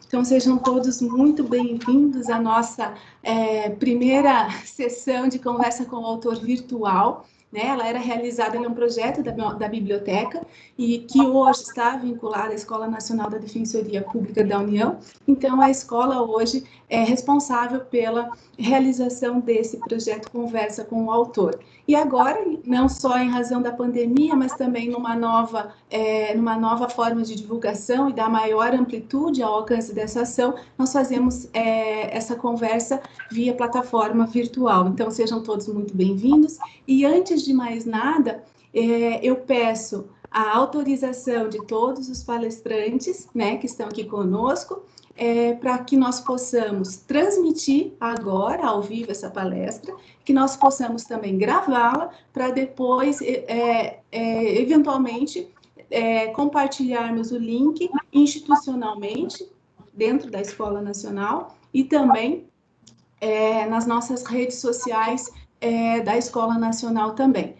Então, sejam todos muito bem-vindos à nossa primeira sessão de conversa com o autor virtual. Né? Ela era realizada em um projeto da biblioteca e que hoje está vinculada à Escola Nacional da Defensoria Pública da União. Então, a escola hoje é responsável pela realização desse projeto Conversa com o Autor. E agora, não só em razão da pandemia, mas também numa nova forma de divulgação e da maior amplitude ao alcance dessa ação, nós fazemos essa conversa via plataforma virtual. Então, sejam todos muito bem-vindos. E antes de mais nada, eu peço a autorização de todos os palestrantes, né, que estão aqui conosco, para que nós possamos transmitir agora, ao vivo, essa palestra, que nós possamos também gravá-la, para depois, eventualmente, compartilharmos o link institucionalmente, dentro da Escola Nacional, e também nas nossas redes sociais da Escola Nacional também.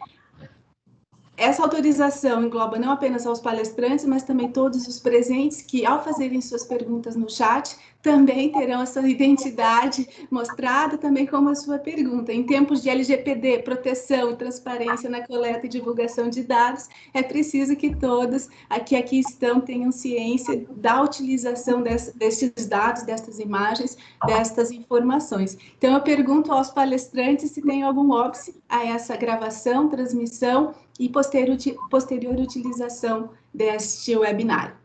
Essa autorização engloba não apenas aos palestrantes, mas também todos os presentes que, ao fazerem suas perguntas no chat, também terão a sua identidade mostrada, também como a sua pergunta. Em tempos de LGPD, proteção e transparência na coleta e divulgação de dados, é preciso que todos que aqui estão tenham ciência da utilização destes dados, destas imagens, destas informações. Então, eu pergunto aos palestrantes se tem algum óbice a essa gravação, transmissão e posterior utilização deste webinar.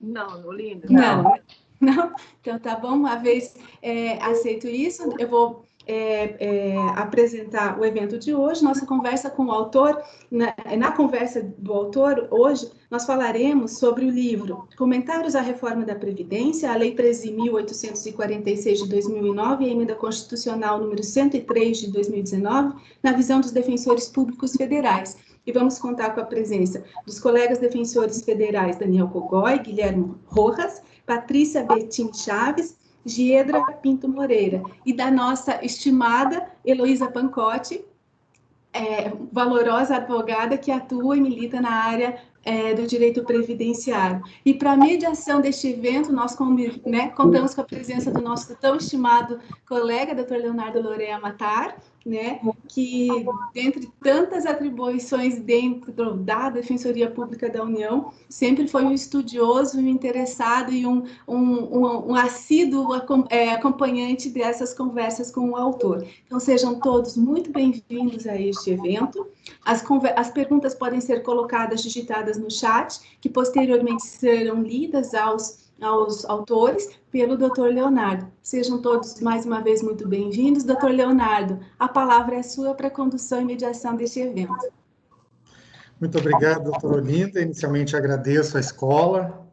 Não, Olinda. Não? Então, tá bom, uma vez aceito isso, eu vou apresentar o evento de hoje, nossa conversa com o autor. Na conversa do autor, hoje, nós falaremos sobre o livro Comentários à Reforma da Previdência, a Lei 13.846 de 2009 e a Emenda Constitucional número 103 de 2019, na visão dos defensores públicos federais. E vamos contar com a presença dos colegas defensores federais Daniel Cogói, Guilherme Rojas, Patrícia Betim Chaves, Giedra Pinto Moreira, e da nossa estimada Heloísa Pancotti, valorosa advogada que atua e milita na área do direito previdenciário. E para a mediação deste evento, nós contamos com a presença do nosso tão estimado colega, Dr. Leonardo Lorea Matar, né, que, dentre tantas atribuições dentro da Defensoria Pública da União, sempre foi um estudioso, um interessado e um assíduo acompanhante dessas conversas com o autor. Então, sejam todos muito bem-vindos a este evento. As perguntas podem ser colocadas, digitadas no chat, que posteriormente serão lidas aos autores pelo Dr. Leonardo. Sejam todos, mais uma vez, muito bem-vindos. Dr. Leonardo, a palavra é sua para a condução e mediação deste evento. Muito obrigado, doutora Olinda. Inicialmente, agradeço à escola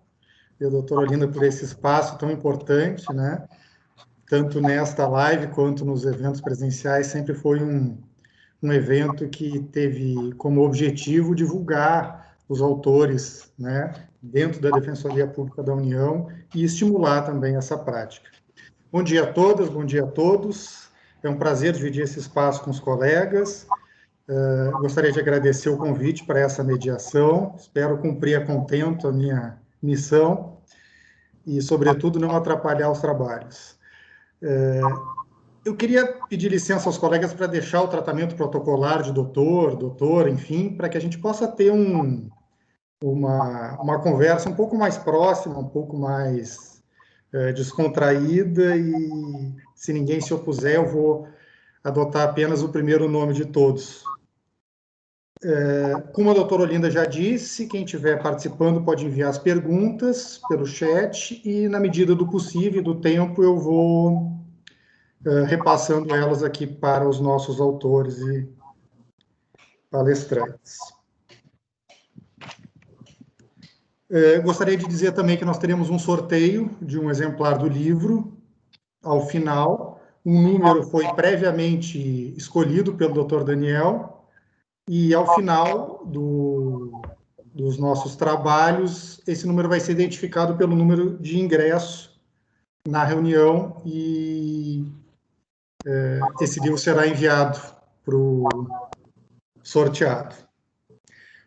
e ao doutor Olinda por esse espaço tão importante, né? Tanto nesta live quanto nos eventos presenciais, sempre foi um evento que teve como objetivo divulgar os autores, né, dentro da Defensoria Pública da União e estimular também essa prática. Bom dia a todas, bom dia a todos. É um prazer dividir esse espaço com os colegas. Gostaria de agradecer o convite para essa mediação. Espero cumprir a contento a minha missão e, sobretudo, não atrapalhar os trabalhos. Eu queria pedir licença aos colegas para deixar o tratamento protocolar de doutor, enfim, para que a gente possa ter uma conversa um pouco mais próxima, um pouco mais descontraída, e se ninguém se opuser, eu vou adotar apenas o primeiro nome de todos. Como a doutora Olinda já disse, quem estiver participando pode enviar as perguntas pelo chat e, na medida do possível e do tempo, eu vou repassando elas aqui para os nossos autores e palestrantes. Gostaria de dizer também que nós teremos um sorteio de um exemplar do livro ao final. Um número foi previamente escolhido pelo Dr. Daniel, e ao final dos nossos trabalhos, esse número vai ser identificado pelo número de ingresso na reunião, e esse livro será enviado para o sorteado.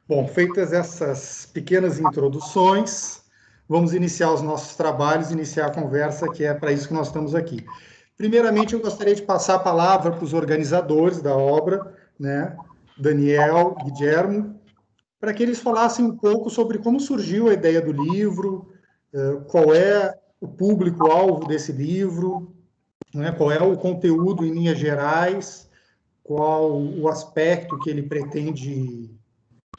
Bom, feitas essas pequenas introduções, vamos iniciar os nossos trabalhos, iniciar a conversa, que é para isso que nós estamos aqui. Primeiramente, eu gostaria de passar a palavra para os organizadores da obra, né, Daniel, Guilherme, para que eles falassem um pouco sobre como surgiu a ideia do livro, qual é o público-alvo desse livro, né, qual é o conteúdo em linhas gerais, qual o aspecto que ele pretende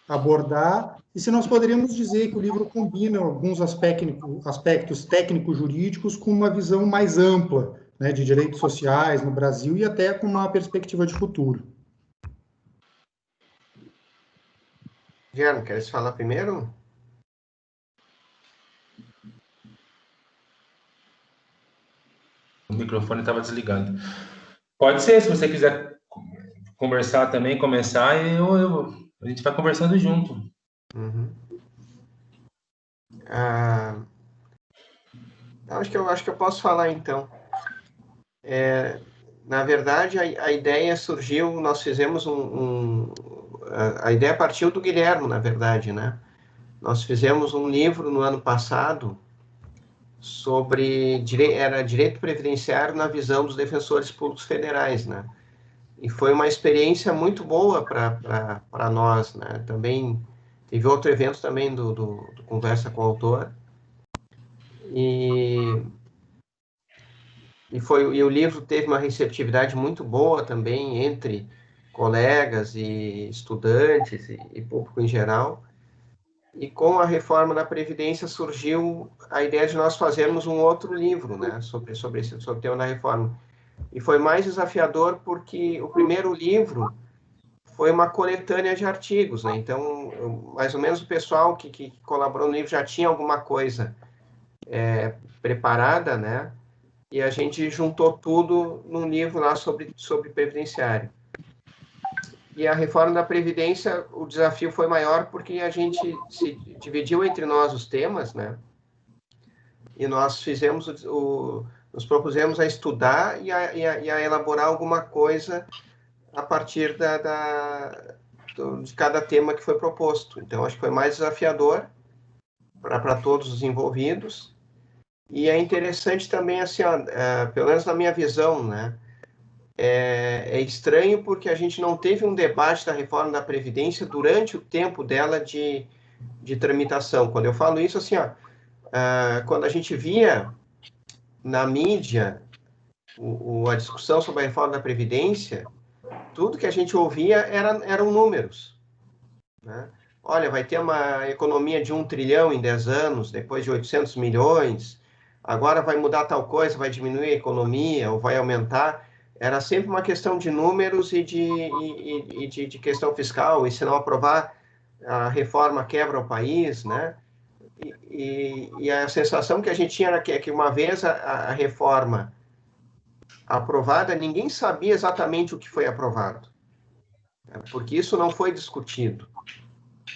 abordar, e se nós poderíamos dizer que o livro combina alguns aspectos técnico-jurídicos com uma visão mais ampla, né, de direitos sociais no Brasil e até com uma perspectiva de futuro. Guilherme, queres falar primeiro? O microfone estava desligado. Pode ser, se você quiser conversar também, começar, a gente vai conversando junto. Uhum. Acho que eu posso falar, então. Na verdade, a ideia surgiu, nós fizemos a ideia partiu do Guilherme, na verdade, né? Nós fizemos um livro no ano passado sobre direito previdenciário na visão dos defensores públicos federais, né? E foi uma experiência muito boa para nós, né? Também teve outro evento também do Conversa com o Autor. E o livro teve uma receptividade muito boa também entre colegas e estudantes e público em geral. E com a reforma da Previdência surgiu a ideia de nós fazermos um outro livro, né, sobre o tema da reforma. E foi mais desafiador porque o primeiro livro foi uma coletânea de artigos, né? Então, mais ou menos o pessoal que colaborou no livro já tinha alguma coisa preparada, né? E a gente juntou tudo num livro lá sobre previdenciário. E a reforma da Previdência, o desafio foi maior porque a gente se dividiu entre nós os temas, né? E nós fizemos nos propusemos a estudar e a elaborar alguma coisa a partir de cada tema que foi proposto. Então, acho que foi mais desafiador para todos os envolvidos. E é interessante também, assim, pelo menos na minha visão, né? É estranho porque a gente não teve um debate da reforma da Previdência durante o tempo dela de tramitação. Quando eu falo isso, assim, quando a gente via na mídia a discussão sobre a reforma da Previdência, tudo que a gente ouvia eram números, né? Olha, vai ter uma economia de 1 trilhão em 10 anos, depois de 800 milhões, agora vai mudar tal coisa, vai diminuir a economia ou vai aumentar. Era sempre uma questão de números e de questão fiscal, e se não aprovar, a reforma quebra o país, né? E a sensação que a gente tinha era que uma vez a reforma aprovada, ninguém sabia exatamente o que foi aprovado, né? Porque isso não foi discutido,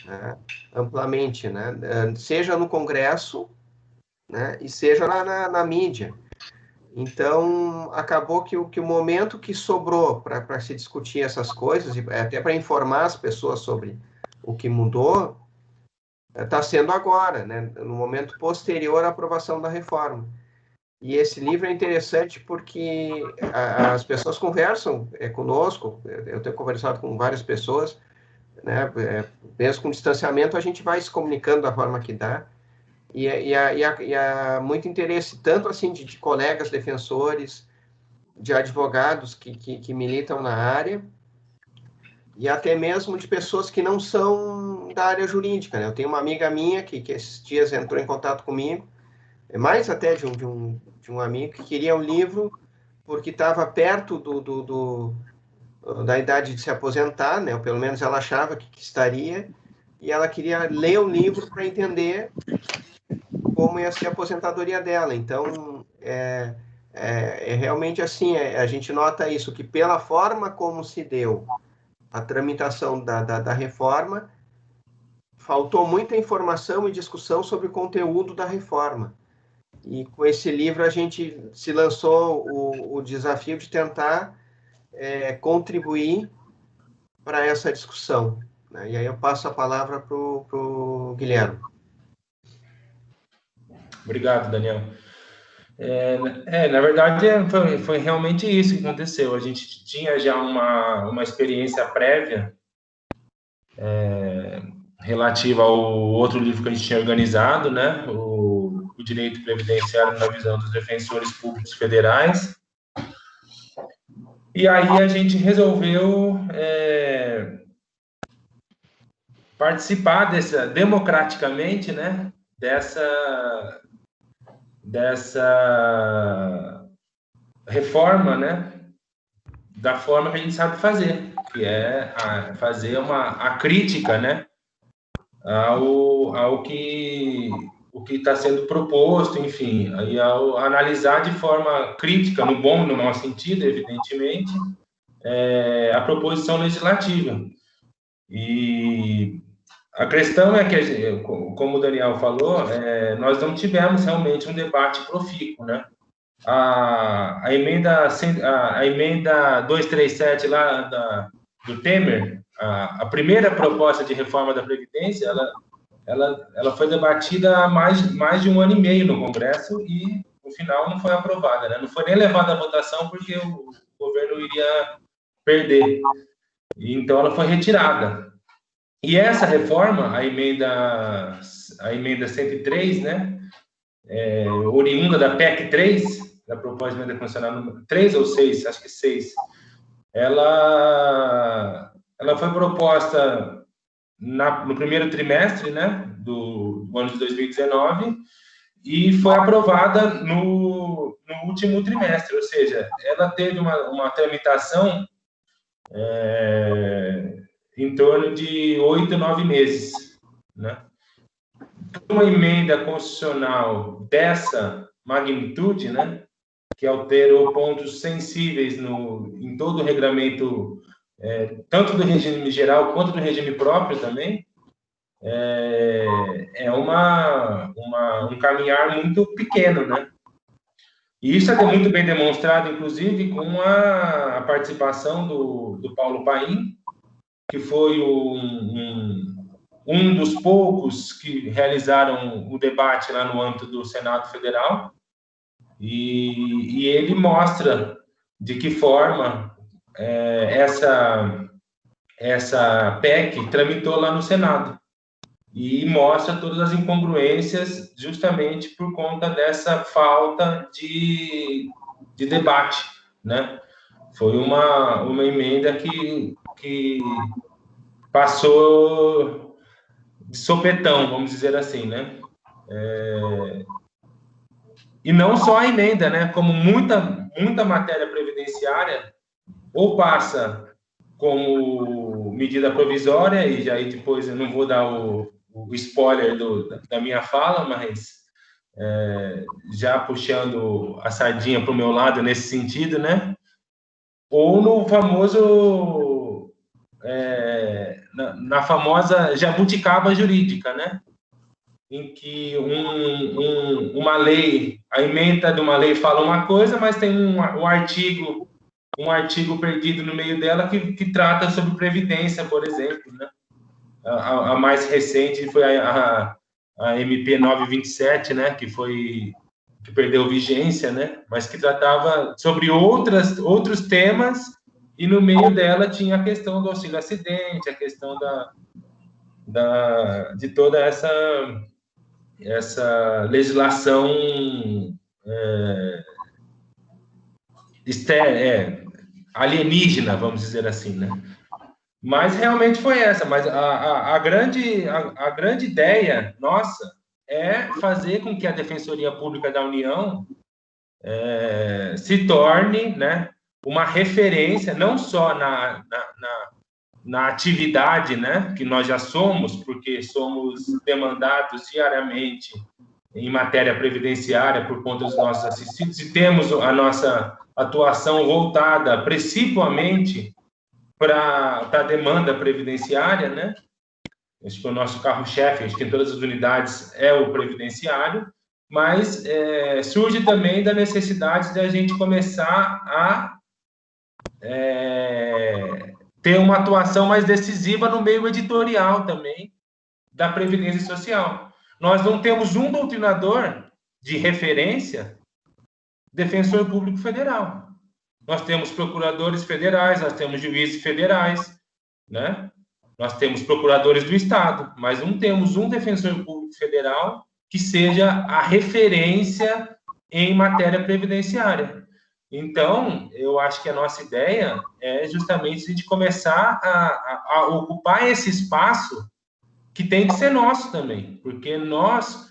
né, amplamente, né? Seja no Congresso, né, e seja na mídia. Então, acabou que o momento que sobrou para se discutir essas coisas, e até para informar as pessoas sobre o que mudou, está sendo agora, né, no momento posterior à aprovação da reforma. E esse livro é interessante porque as pessoas conversam conosco, eu tenho conversado com várias pessoas, né, mesmo com distanciamento, a gente vai se comunicando da forma que dá, e há muito interesse, tanto assim de colegas defensores, de advogados que militam na área, e até mesmo de pessoas que não são da área jurídica, né? Eu tenho uma amiga minha que esses dias entrou em contato comigo, mais até de um amigo que queria um livro porque estava perto da idade de se aposentar, né? Ou pelo menos ela achava que estaria, e ela queria ler o livro para entender como ia ser a aposentadoria dela. Então, realmente assim, a gente nota isso, que pela forma como se deu a tramitação da reforma, faltou muita informação e discussão sobre o conteúdo da reforma. E com esse livro a gente se lançou o desafio de tentar contribuir para essa discussão, né? E aí eu passo a palavra para o Guilherme. Obrigado, Daniel. Na verdade, foi realmente isso que aconteceu. A gente tinha já uma experiência prévia relativa ao outro livro que a gente tinha organizado, né? O Direito Previdenciário na visão dos defensores públicos federais. E aí a gente resolveu participar democraticamente, né? Dessa reforma, né? Da forma que a gente sabe fazer, que é fazer a crítica, né? Ao que está sendo proposto, enfim, aí ao analisar de forma crítica, no bom e no mau sentido, evidentemente, a proposição legislativa. E a questão é que, como o Daniel falou, nós não tivemos realmente um debate profícuo, né? A emenda 237 lá do Temer, a primeira proposta de reforma da Previdência, ela foi debatida há mais de 1 ano e meio no Congresso e, no final, não foi aprovada, né? Não foi nem levada à votação porque o governo iria perder. Então, ela foi retirada. E essa reforma, a emenda 103, né? Oriunda da PEC 3, da proposta de emenda constitucional número 3 ou 6, acho que 6, ela foi proposta no primeiro trimestre, né, do ano de 2019 e foi aprovada no último trimestre, ou seja, ela teve uma tramitação em torno de 8, 9 meses, né? Uma emenda constitucional dessa magnitude, né, que alterou pontos sensíveis em todo o regramento, tanto do regime geral quanto do regime próprio também, um caminhar muito pequeno, né? E isso é muito bem demonstrado, inclusive, com a participação do Paulo Paim, que foi um dos poucos que realizaram o debate lá no âmbito do Senado Federal, e ele mostra de que forma essa PEC tramitou lá no Senado, e mostra todas as incongruências justamente por conta dessa falta de debate, né? Foi uma emenda que passou de sopetão, vamos dizer assim, né? E não só a emenda, né? Como muita matéria previdenciária ou passa como medida provisória, e aí depois eu não vou dar o spoiler da minha fala, mas já puxando a sardinha para o meu lado nesse sentido, né? Ou no famoso na famosa jabuticaba jurídica, né? Em que uma lei, a emenda de uma lei fala uma coisa, mas tem um artigo perdido no meio dela que trata sobre previdência, por exemplo, né? A mais recente foi a MP 927, né? Que perdeu vigência, né? Mas que tratava sobre outros temas, e no meio dela tinha a questão do auxílio acidente, a questão de toda essa legislação alienígena, vamos dizer assim, né? Mas realmente foi essa. Mas a grande ideia nossa é fazer com que a Defensoria Pública da União se torne, né, uma referência, não só na atividade, né, que nós já somos, porque somos demandados diariamente em matéria previdenciária por conta dos nossos assistidos, e temos a nossa atuação voltada principalmente para a demanda previdenciária, né? Acho que o nosso carro-chefe, acho que em todas as unidades é o previdenciário, mas surge também da necessidade de a gente começar a ter uma atuação mais decisiva no meio editorial também da Previdência Social. Nós não temos um doutrinador de referência, defensor público federal. Nós temos procuradores federais, nós temos juízes federais, né? Nós temos procuradores do Estado, mas não temos um defensor público federal que seja a referência em matéria previdenciária. Então, eu acho que a nossa ideia é justamente a gente começar a ocupar esse espaço que tem que ser nosso também, porque nós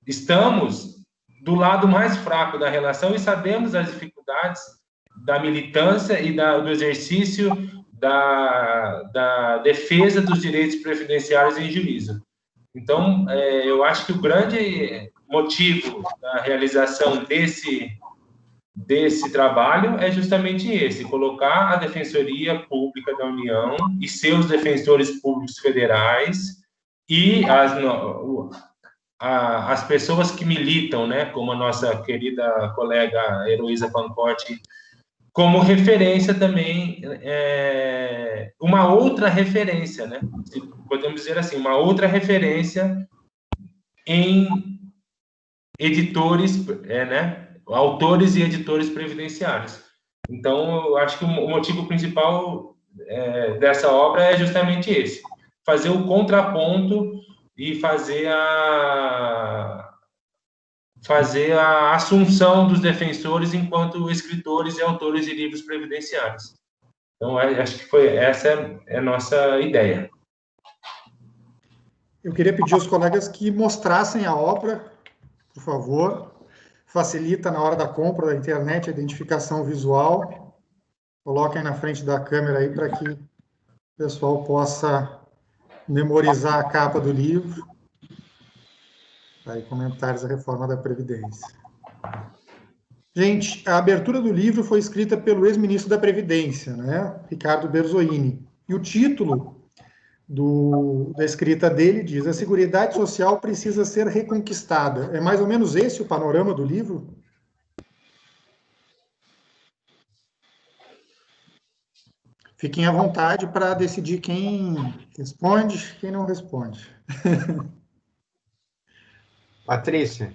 estamos do lado mais fraco da relação e sabemos as dificuldades da militância e do exercício da defesa dos direitos previdenciários em juízo. Então, eu acho que o grande motivo da realização desse trabalho é justamente esse, colocar a Defensoria Pública da União e seus defensores públicos federais e as pessoas que militam, né, como a nossa querida colega Heloísa Pancotti, como referência também, uma outra referência, né, podemos dizer assim, uma outra referência em editores, né, autores e editores previdenciários. Então, eu acho que o motivo principal dessa obra é justamente esse, fazer o contraponto e fazer a assunção dos defensores enquanto escritores e autores de livros previdenciários. Então, acho que essa é a nossa ideia. Eu queria pedir aos colegas que mostrassem a obra, por favor. Facilita na hora da compra da internet a identificação visual. Coloquem na frente da câmera aí para que o pessoal possa memorizar a capa do livro. Aí, comentários da reforma da Previdência. Gente, a abertura do livro foi escrita pelo ex-ministro da Previdência, né, Ricardo Berzoini. E o título da escrita dele diz: a Seguridade Social precisa ser reconquistada. É mais ou menos esse o panorama do livro? Fiquem à vontade para decidir quem responde, quem não responde. Patrícia.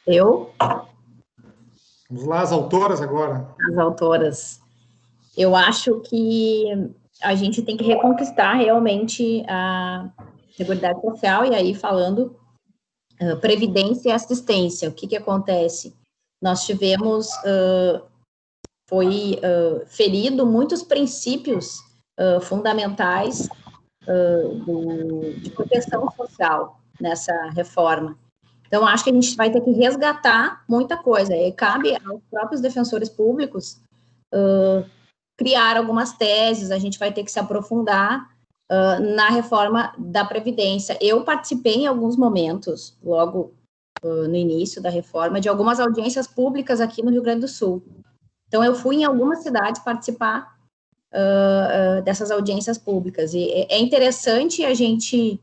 Eu? Vamos lá, as autoras agora. As autoras. Eu acho que a gente tem que reconquistar realmente a Seguridade Social, e aí falando previdência e assistência. O que acontece? Nós tivemos, ferido muitos princípios fundamentais de proteção social nessa reforma. Então, acho que a gente vai ter que resgatar muita coisa, e cabe aos próprios defensores públicos criar algumas teses, a gente vai ter que se aprofundar na reforma da Previdência. Eu participei em alguns momentos, logo no início da reforma, de algumas audiências públicas aqui no Rio Grande do Sul. Então, eu fui em algumas cidades participar dessas audiências públicas, e é interessante a gente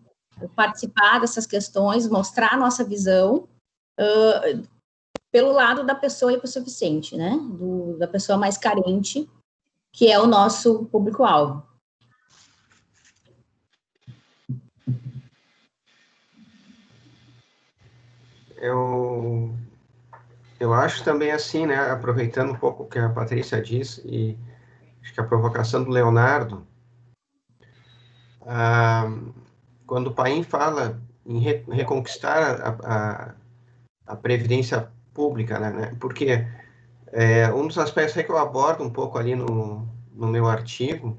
participar dessas questões, mostrar a nossa visão pelo lado da pessoa hipossuficiente, né, da pessoa mais carente, que é o nosso público-alvo. Eu acho também assim, né, aproveitando um pouco o que a Patrícia disse, e acho que a provocação do Leonardo, quando o Paim fala em reconquistar a previdência pública, né, porque um dos aspectos que eu abordo um pouco ali no meu artigo,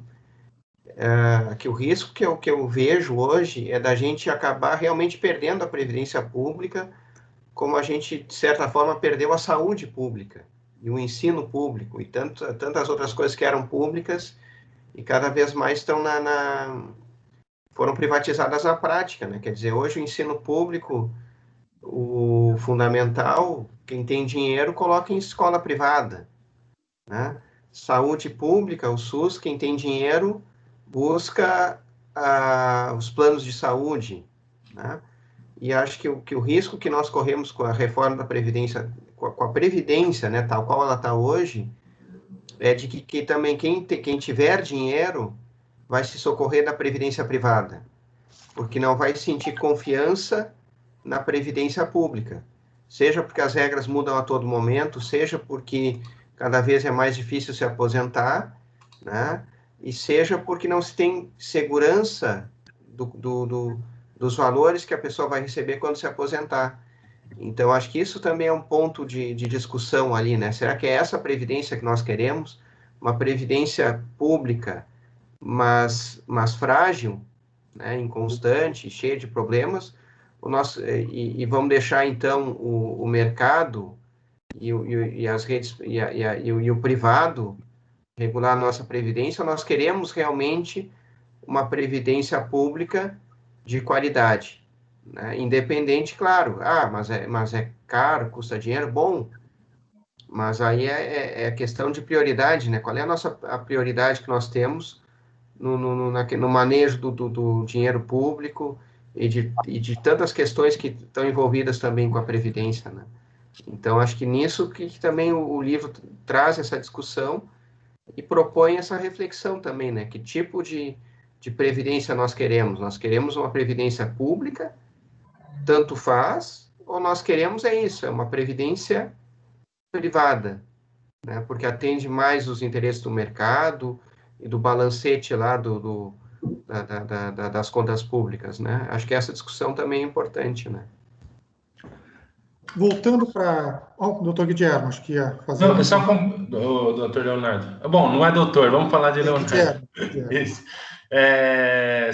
que o risco que eu vejo hoje é da gente acabar realmente perdendo a previdência pública, como a gente, de certa forma, perdeu a saúde pública e o ensino público e tantas outras coisas que eram públicas e cada vez mais foram privatizadas na prática, né? Quer dizer, hoje o ensino público, o fundamental, quem tem dinheiro coloca em escola privada, né? Saúde pública, o SUS, quem tem dinheiro busca os planos de saúde, né? E acho que o risco que nós corremos com a reforma da Previdência, com a Previdência, né, tal qual ela está hoje, é de que também quem tiver dinheiro vai se socorrer da Previdência privada. porque não vai sentir confiança na previdência pública, seja porque as regras mudam a todo momento, seja porque cada vez é mais difícil se aposentar, né? E seja porque não se tem segurança dos valores que a pessoa vai receber quando se aposentar. Então, acho que isso também é um ponto de discussão ali, né? Será que é essa previdência que nós queremos? Uma previdência pública, mas frágil, né? Inconstante, cheia de problemas, e vamos deixar, então, o mercado e as redes e o privado regular a nossa previdência? Nós queremos realmente uma previdência pública de qualidade, né? Independente, claro, mas é caro, custa dinheiro, bom, mas aí é questão de prioridade, né? Qual é a prioridade que nós temos no manejo do dinheiro público e de tantas questões que estão envolvidas também com a previdência, né? Então, acho que nisso que também o livro traz essa discussão e propõe essa reflexão também, né? Que tipo de previdência nós queremos? Nós queremos uma previdência pública, tanto faz, ou nós queremos é uma previdência privada, né? Porque atende mais os interesses do mercado e do balancete lá das contas públicas, né? Acho que essa discussão também é importante, né? Voltando para o doutor Guilherme, acho que ia fazer... Não, só com o doutor Leonardo. Bom, não é doutor, vamos falar de Leonardo. Guilherme. Isso.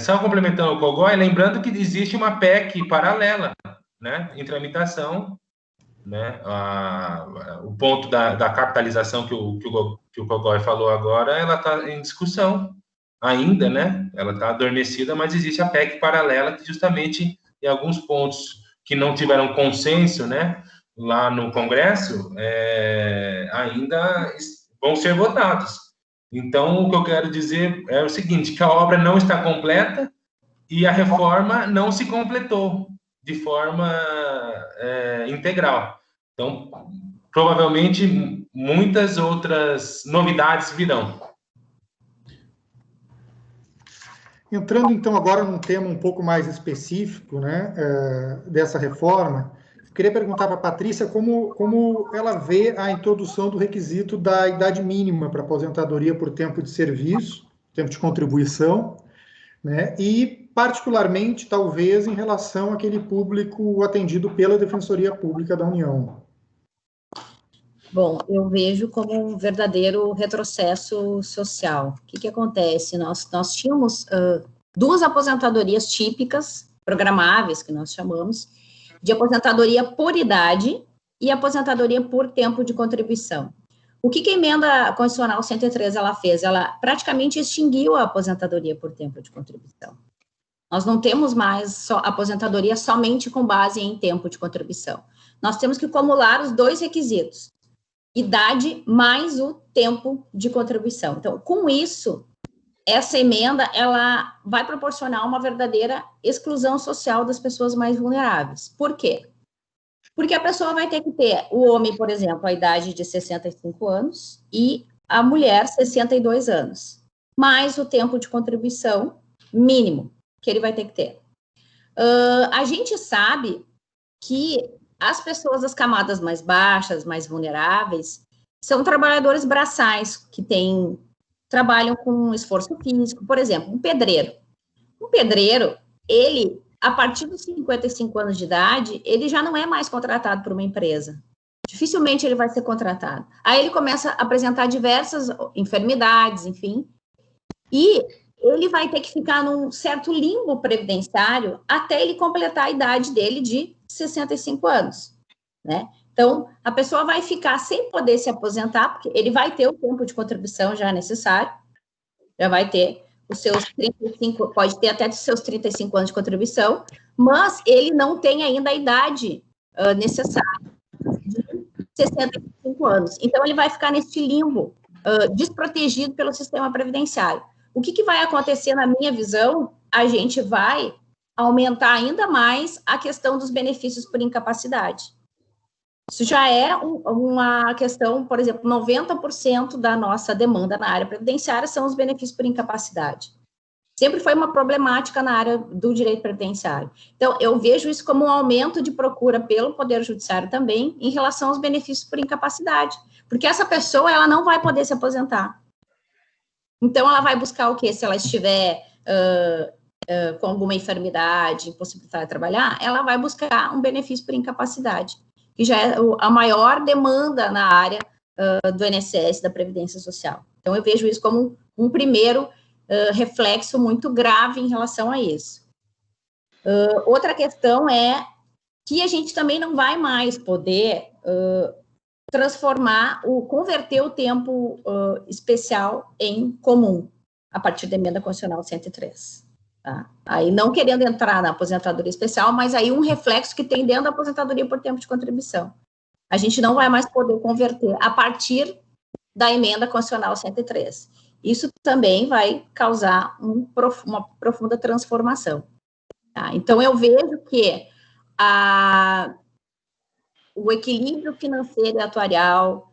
Só complementando o Cogói, lembrando que existe uma PEC paralela, né, em tramitação, né, o ponto da capitalização que o Cogói falou agora, ela está em discussão ainda, né, ela está adormecida, mas existe a PEC paralela que justamente em alguns pontos que não tiveram consenso, né, lá no Congresso, ainda vão ser votados. Então, o que eu quero dizer é o seguinte, que a obra não está completa e a reforma não se completou de forma integral. Então, provavelmente, muitas outras novidades virão. Entrando, então, agora num tema um pouco mais específico, né, dessa reforma, eu queria perguntar para a Patrícia como ela vê a introdução do requisito da idade mínima para aposentadoria por tempo de serviço, tempo de contribuição, né, e, particularmente, talvez, em relação àquele público atendido pela Defensoria Pública da União. Bom, eu vejo como um verdadeiro retrocesso social. O que acontece? Nós tínhamos duas aposentadorias típicas, programáveis, que nós chamamos, de aposentadoria por idade e aposentadoria por tempo de contribuição. O que a emenda constitucional 103 ela fez? Ela praticamente extinguiu a aposentadoria por tempo de contribuição. Nós não temos mais aposentadoria somente com base em tempo de contribuição. Nós temos que acumular os dois requisitos, idade mais o tempo de contribuição. Então, com isso, essa emenda, ela vai proporcionar uma verdadeira exclusão social das pessoas mais vulneráveis. Por quê? Porque a pessoa vai ter que ter, o homem, por exemplo, a idade de 65 anos e a mulher 62 anos, mais o tempo de contribuição mínimo que ele vai ter que ter. A gente sabe que as pessoas das camadas mais baixas, mais vulneráveis, são trabalhadores braçais, que trabalham com esforço físico. Por exemplo, um pedreiro. Um pedreiro, ele, a partir dos 55 anos de idade, ele já não é mais contratado por uma empresa. Dificilmente ele vai ser contratado. Aí ele começa a apresentar diversas enfermidades, enfim, e ele vai ter que ficar num certo limbo previdenciário até ele completar a idade dele de 65 anos, né? Então, a pessoa vai ficar sem poder se aposentar, porque ele vai ter o tempo de contribuição já necessário, já vai ter os seus 35, pode ter até os seus 35 anos de contribuição, mas ele não tem ainda a idade necessária de 65 anos. Então, ele vai ficar nesse limbo, desprotegido pelo sistema previdenciário. O que vai acontecer, na minha visão? A gente vai aumentar ainda mais a questão dos benefícios por incapacidade. Isso já é uma questão, por exemplo, 90% da nossa demanda na área previdenciária são os benefícios por incapacidade. sempre foi uma problemática na área do direito previdenciário. Então, eu vejo isso como um aumento de procura pelo Poder Judiciário também em relação aos benefícios por incapacidade, porque essa pessoa, ela não vai poder se aposentar. Então, ela vai buscar o quê? Se ela estiver com alguma enfermidade, impossibilitada de trabalhar, ela vai buscar um benefício por incapacidade, que já é a maior demanda na área do INSS, da Previdência Social. Então, eu vejo isso como um primeiro reflexo muito grave em relação a isso. Outra questão é que a gente também não vai mais poder converter o tempo especial em comum, a partir da emenda constitucional 103. Tá? Aí, não querendo entrar na aposentadoria especial, mas aí um reflexo que tem dentro da aposentadoria por tempo de contribuição. A gente não vai mais poder converter a partir da emenda constitucional 103. Isso também vai causar uma profunda transformação. Tá? Então, eu vejo que o equilíbrio financeiro e atuarial,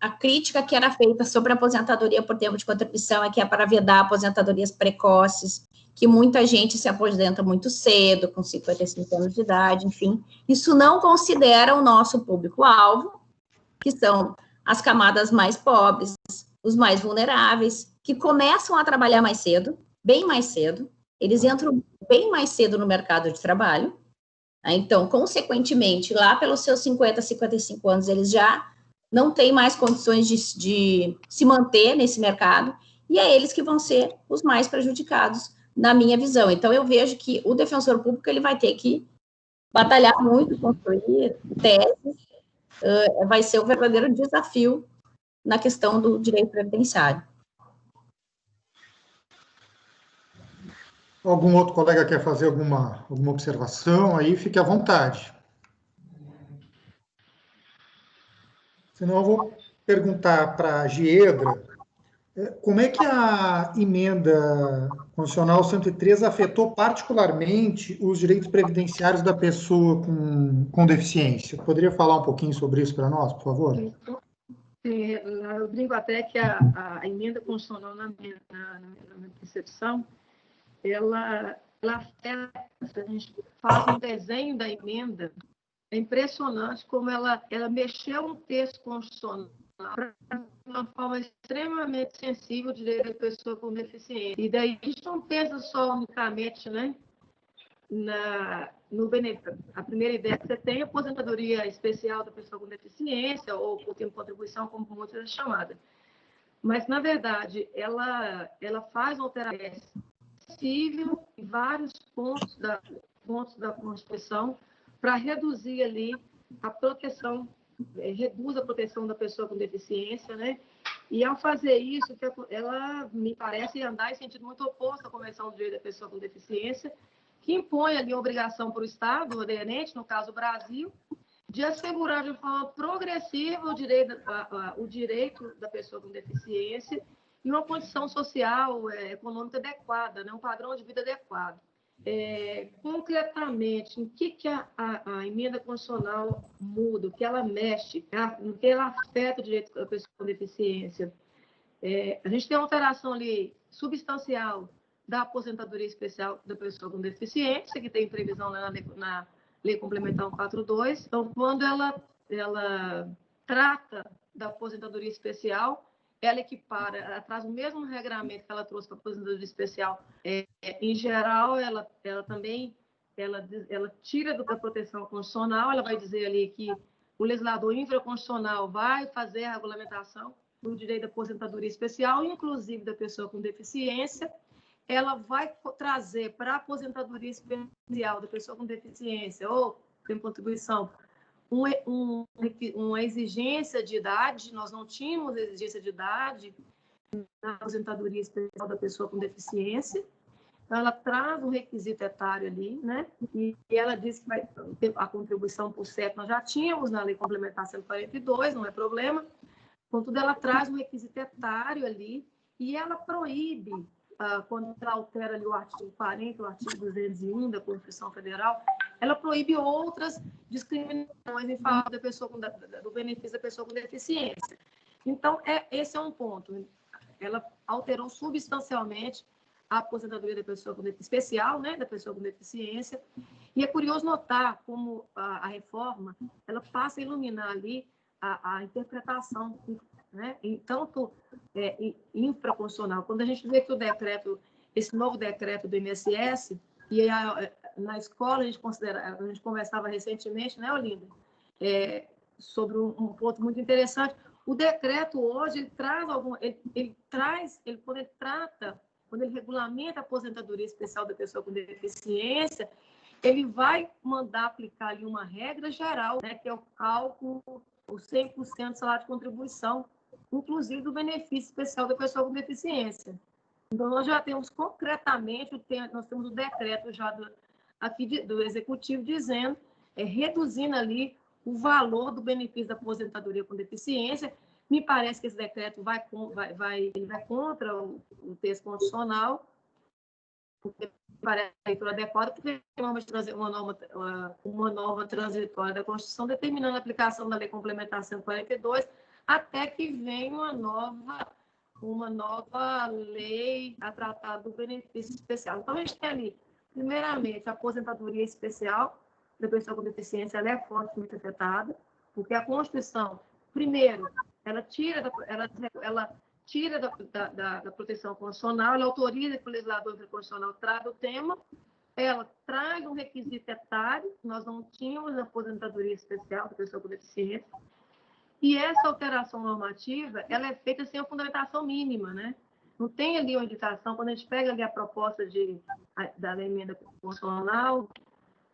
a crítica que era feita sobre a aposentadoria por tempo de contribuição é que é para vedar aposentadorias precoces, que muita gente se aposenta muito cedo, com 55 anos de idade, enfim. Isso não considera o nosso público-alvo, que são as camadas mais pobres, os mais vulneráveis, que começam a trabalhar mais cedo, bem mais cedo, eles entram bem mais cedo no mercado de trabalho. Então, consequentemente, lá pelos seus 50, 55 anos, eles já não têm mais condições de se manter nesse mercado, e é eles que vão ser os mais prejudicados, na minha visão. Então, eu vejo que o defensor público ele vai ter que batalhar muito, construir teses, vai ser um verdadeiro desafio na questão do direito previdenciário. Algum outro colega quer fazer alguma observação? Aí fique à vontade. Senão eu vou perguntar para a Giedra, como é que a emenda constitucional 103 afetou particularmente os direitos previdenciários da pessoa com deficiência? Poderia falar um pouquinho sobre isso para nós, por favor? Eu brinco até que a emenda constitucional, na minha percepção, ela afeta, se a gente faz um desenho da emenda, é impressionante como ela mexeu no texto constitucional de uma forma extremamente sensível ao direito da pessoa com deficiência. E daí a gente não pensa só unicamente, né, no benefício. A primeira ideia que você tem é a aposentadoria especial da pessoa com deficiência, ou por tempo de contribuição, como muitas é chamada. Mas, na verdade, ela faz alterações possível em vários pontos da Constituição para reduzir ali a proteção, reduz a proteção da pessoa com deficiência, né? E ao fazer isso, ela me parece andar em sentido muito oposto à Convenção do Direito da Pessoa com Deficiência, que impõe ali a obrigação para o Estado aderente, no caso o Brasil, de assegurar de forma progressiva o direito da pessoa com deficiência e uma condição social, econômica adequada, né? Um padrão de vida adequado. Concretamente, em que a emenda constitucional muda, o que ela mexe, no que ela afeta o direito da pessoa com deficiência. A gente tem uma alteração ali substancial da aposentadoria especial da pessoa com deficiência, que tem previsão na Lei Complementar 142. Então, quando ela trata da aposentadoria especial, ela equipara, ela traz o mesmo regramento que ela trouxe para a aposentadoria especial. Em geral, ela também tira da proteção constitucional, ela vai dizer ali que o legislador infraconstitucional vai fazer a regulamentação do direito da aposentadoria especial, inclusive da pessoa com deficiência. Ela vai trazer para a aposentadoria especial da pessoa com deficiência ou tem contribuição uma exigência de idade. Nós não tínhamos exigência de idade na aposentadoria especial da pessoa com deficiência. Então, ela traz um requisito etário ali, né? E ela diz que vai ter a contribuição por CEP, nós já tínhamos na Lei Complementar 142, não é problema. Contudo, ela traz um requisito etário ali e ela proíbe, quando ela altera ali o artigo 40, o artigo 201 da Constituição Federal, ela proíbe outras discriminações em favor da pessoa do benefício da pessoa com deficiência. Então, esse é um ponto. ela alterou substancialmente a aposentadoria da pessoa especial, né, da pessoa com deficiência. E é curioso notar como a reforma ela passa a iluminar ali a interpretação, né, tanto infraconstitucional. Quando a gente vê que o decreto, esse novo decreto do INSS, e na escola a gente conversava recentemente, né, Olinda, sobre um ponto muito interessante. O decreto hoje ele traz quando ele regulamenta a aposentadoria especial da pessoa com deficiência, ele vai mandar aplicar ali uma regra geral, né, que é o cálculo, o 100% do salário de contribuição, inclusive do benefício especial da pessoa com deficiência. Então, nós já temos concretamente, nós temos o decreto já do Executivo dizendo, reduzindo ali o valor do benefício da aposentadoria com deficiência. Me parece que esse decreto vai contra o texto constitucional, porque parece a leitura adequada, porque uma nova transitória da Constituição determinando a aplicação da Lei Complementar 142, até que venha uma nova lei a tratar do benefício especial. Então, a gente tem ali, primeiramente, a aposentadoria especial da pessoa com deficiência, ela é fortemente afetada, porque a Constituição, primeiro, ela tira da proteção constitucional, ela autoriza que o legislador constitucional traga o tema, ela traz um requisito etário, nós não tínhamos na aposentadoria especial da pessoa com deficiência, e essa alteração normativa, ela é feita sem a fundamentação mínima, né? Não tem ali uma indicação, quando a gente pega ali a proposta da emenda constitucional,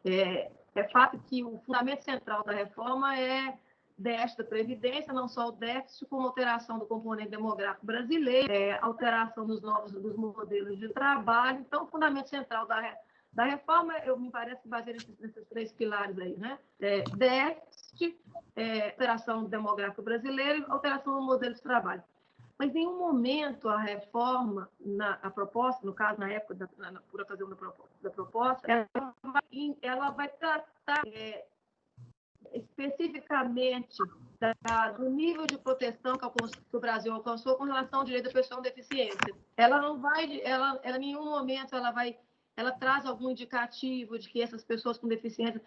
é fato que o fundamento central da reforma é déficit da Previdência, não só o déficit, como alteração do componente demográfico brasileiro, alteração dos modelos de trabalho. Então, o fundamento central da reforma, me parece que vai ser nesses três pilares aí, né? Déficit, alteração demográfica brasileira e alteração do modelo de trabalho. Mas em nenhum momento a reforma, a proposta, no caso, na época, por ocasião da proposta, ela vai tratar especificamente do nível de proteção que o Brasil alcançou com relação ao direito da pessoa com deficiência. Ela não vai, em nenhum momento ela traz algum indicativo de que essas pessoas com deficiência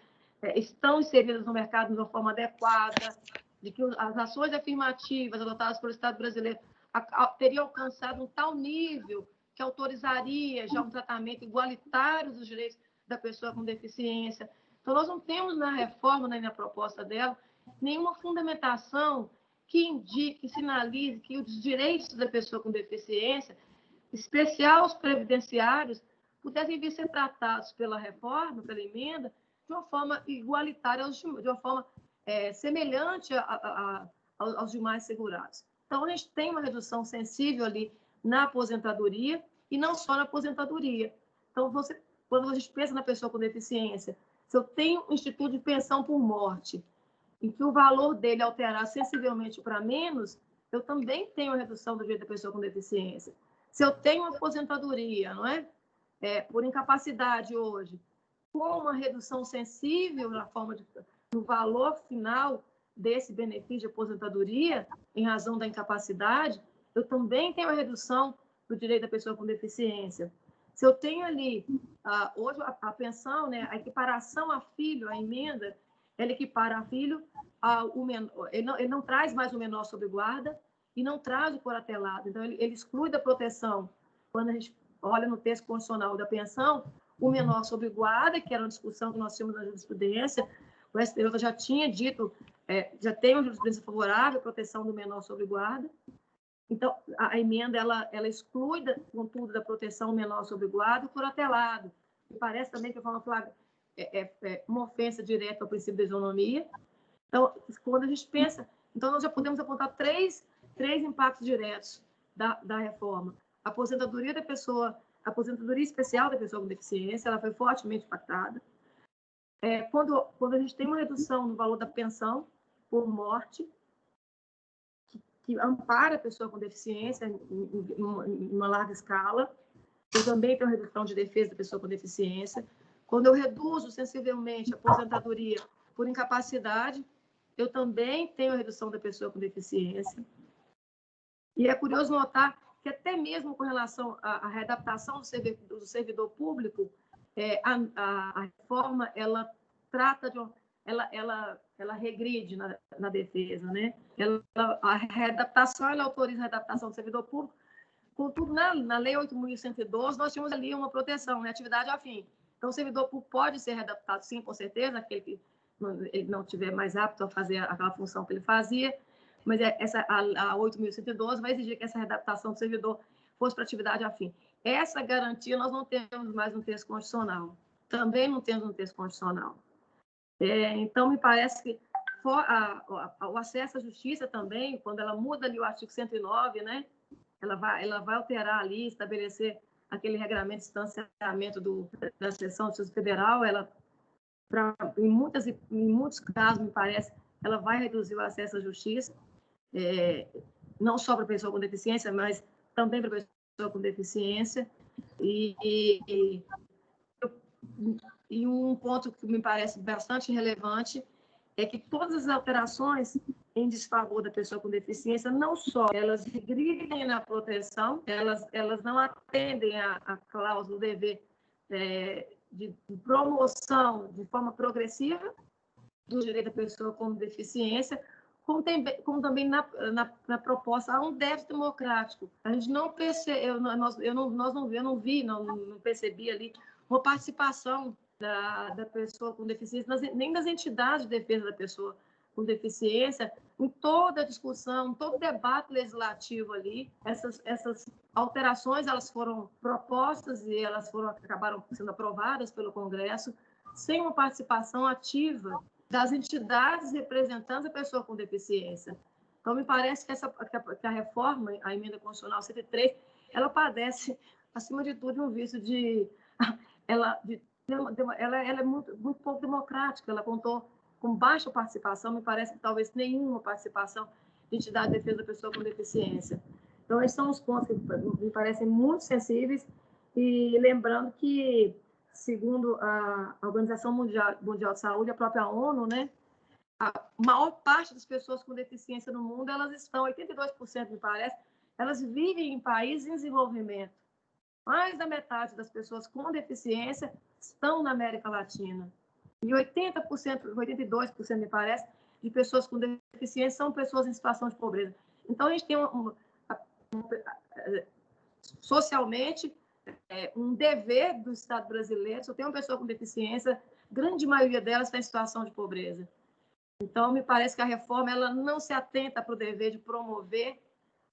estão inseridas no mercado de uma forma adequada, de que as ações afirmativas adotadas pelo Estado brasileiro teriam alcançado um tal nível que autorizaria já um tratamento igualitário dos direitos da pessoa com deficiência. Então, nós não temos na reforma, nem na proposta dela, nenhuma fundamentação que indique, sinalize que os direitos da pessoa com deficiência, especial os previdenciários, pudessem vir ser tratados pela reforma, pela emenda, de uma forma igualitária, de uma forma semelhante aos demais segurados. Então, a gente tem uma redução sensível ali na aposentadoria, e não só na aposentadoria. Então, quando a gente pensa na pessoa com deficiência, se eu tenho um instituto de pensão por morte, em que o valor dele alterar sensivelmente para menos, eu também tenho a redução do direito da pessoa com deficiência. Se eu tenho uma aposentadoria, não é? Por incapacidade hoje, com uma redução sensível no valor final desse benefício de aposentadoria, em razão da incapacidade, eu também tenho a redução do direito da pessoa com deficiência. Se eu tenho ali, hoje a pensão, né, a equiparação a filho, a emenda, ela equipara a filho, ele não traz mais o menor sob guarda e não traz o curatelado. Então, ele exclui da proteção, quando a gente olha no texto constitucional da pensão, o menor sob guarda, que era uma discussão que nós tínhamos na jurisprudência, o STJ já tinha dito, já tem uma jurisprudência favorável à proteção do menor sob guarda. Então, a emenda, ela exclui, contudo, da proteção menor sob guarda o curatelado. Me parece também que a forma flagrante uma ofensa direta ao princípio da isonomia. Então, quando a gente pensa... Então, nós já podemos apontar três impactos diretos da reforma. A aposentadoria especial da pessoa com deficiência, ela foi fortemente impactada. Quando a gente tem uma redução no valor da pensão por morte, que ampara a pessoa com deficiência em uma larga escala, eu também tenho redução de defesa da pessoa com deficiência. Quando eu reduzo sensivelmente a aposentadoria por incapacidade, eu também tenho a redução da pessoa com deficiência. E é curioso notar que até mesmo com relação à readaptação do servidor público, a reforma, ela trata de ela regride na defesa, né? A readaptação, ela autoriza a readaptação do servidor público. Contudo, na Lei 8.112, nós tínhamos ali uma proteção, né? Atividade afim. Então, o servidor público pode ser readaptado, sim, com certeza, aquele que ele não tiver mais apto a fazer aquela função que ele fazia, mas a 8.112 vai exigir que essa readaptação do servidor fosse para atividade afim. Essa garantia nós não temos mais no texto constitucional. Também não temos no texto constitucional. Então, me parece que o acesso à justiça também, quando ela muda ali o artigo 109, né? Ela vai alterar ali, estabelecer aquele regramento de distanciamento da seção de justiça federal, em muitos casos, me parece, ela vai reduzir o acesso à justiça, não só para a pessoa com deficiência, mas também para a pessoa com deficiência. E um ponto que me parece bastante relevante é que todas as alterações em desfavor da pessoa com deficiência, não só elas regridem na proteção, elas não atendem à cláusula do dever de promoção de forma progressiva do direito da pessoa com deficiência, como também na proposta há um déficit democrático. A gente não percebe, não percebi ali uma participação da pessoa com deficiência, nem das entidades de defesa da pessoa com deficiência, em toda a discussão, em todo o debate legislativo ali. Essas alterações, elas foram propostas e elas acabaram sendo aprovadas pelo Congresso sem uma participação ativa das entidades representantes da pessoa com deficiência. Então, me parece que a reforma, a emenda constitucional 103, ela padece, acima de tudo, um vício ela é muito pouco democrática, ela contou com baixa participação, me parece que talvez nenhuma participação de entidade de defesa da pessoa com deficiência. Então, esses são os pontos que me parecem muito sensíveis, e lembrando que, segundo a Organização Mundial de Saúde, a própria ONU, né, a maior parte das pessoas com deficiência no mundo, elas estão, 82%, me parece, elas vivem em países em desenvolvimento. Mais da metade das pessoas com deficiência estão na América Latina. E 82%, me parece, de pessoas com deficiência são pessoas em situação de pobreza. Então, a gente tem socialmente um dever do Estado brasileiro. Se eu tenho uma pessoa com deficiência, a grande maioria delas está em situação de pobreza. Então, me parece que a reforma ela não se atenta para o dever de promover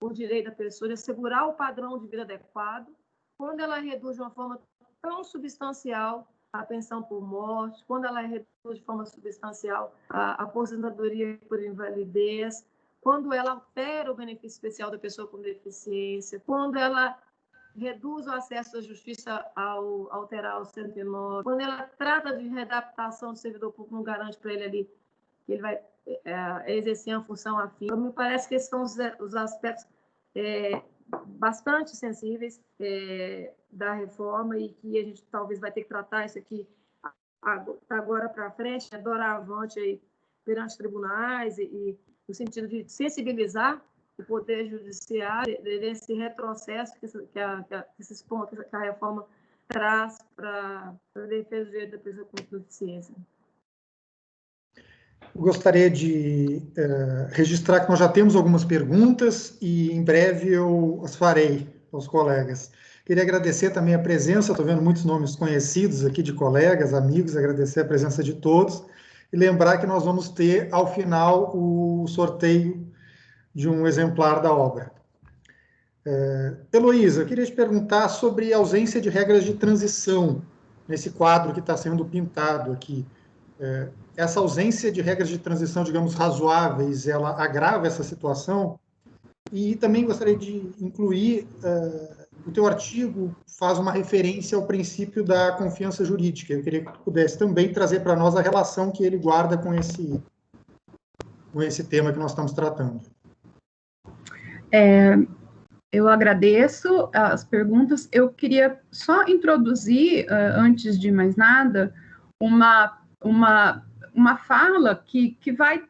o direito da pessoa, de assegurar o padrão de vida adequado, quando ela reduz de uma forma tão substancial a pensão por morte, quando ela reduz de forma substancial a aposentadoria por invalidez, quando ela altera o benefício especial da pessoa com deficiência, quando ela reduz o acesso à justiça ao alterar o 109, quando ela trata de readaptação do servidor público, não garante para ele ali que ele vai exercer uma função afim. Então, me parece que esses são os aspectos bastante sensíveis da reforma, e que a gente talvez vai ter que tratar isso aqui agora para frente, doravante aí perante tribunais, e no sentido de sensibilizar o Poder Judiciário desse retrocesso esses pontos que a reforma traz para a defesa do direito da pessoa com deficiência. Gostaria de registrar que nós já temos algumas perguntas e em breve eu as farei aos colegas. Queria agradecer também a presença, estou vendo muitos nomes conhecidos aqui de colegas, amigos, agradecer a presença de todos e lembrar que nós vamos ter, ao final, o sorteio de um exemplar da obra. Heloísa, eu queria te perguntar sobre a ausência de regras de transição nesse quadro que está sendo pintado aqui. Essa ausência de regras de transição, digamos, razoáveis, ela agrava essa situação? E também gostaria de incluir, o teu artigo faz uma referência ao princípio da confiança jurídica. Eu queria que tu pudesse também trazer para nós a relação que ele guarda com esse tema que nós estamos tratando. Eu agradeço as perguntas. Eu queria só introduzir, antes de mais nada, uma fala que vai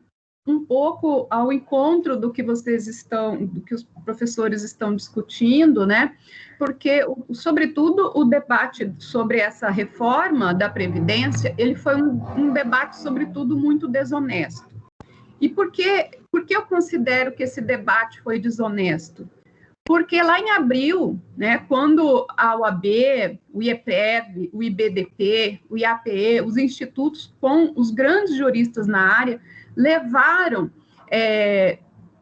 um pouco ao encontro do que do que os professores estão discutindo, né? Porque, sobretudo, o debate sobre essa reforma da Previdência, ele foi um debate, sobretudo, muito desonesto. E por que eu considero que esse debate foi desonesto? Porque lá em abril, né, quando a OAB, o IEPEV, o IBDP, o IAPE, os institutos com os grandes juristas na área,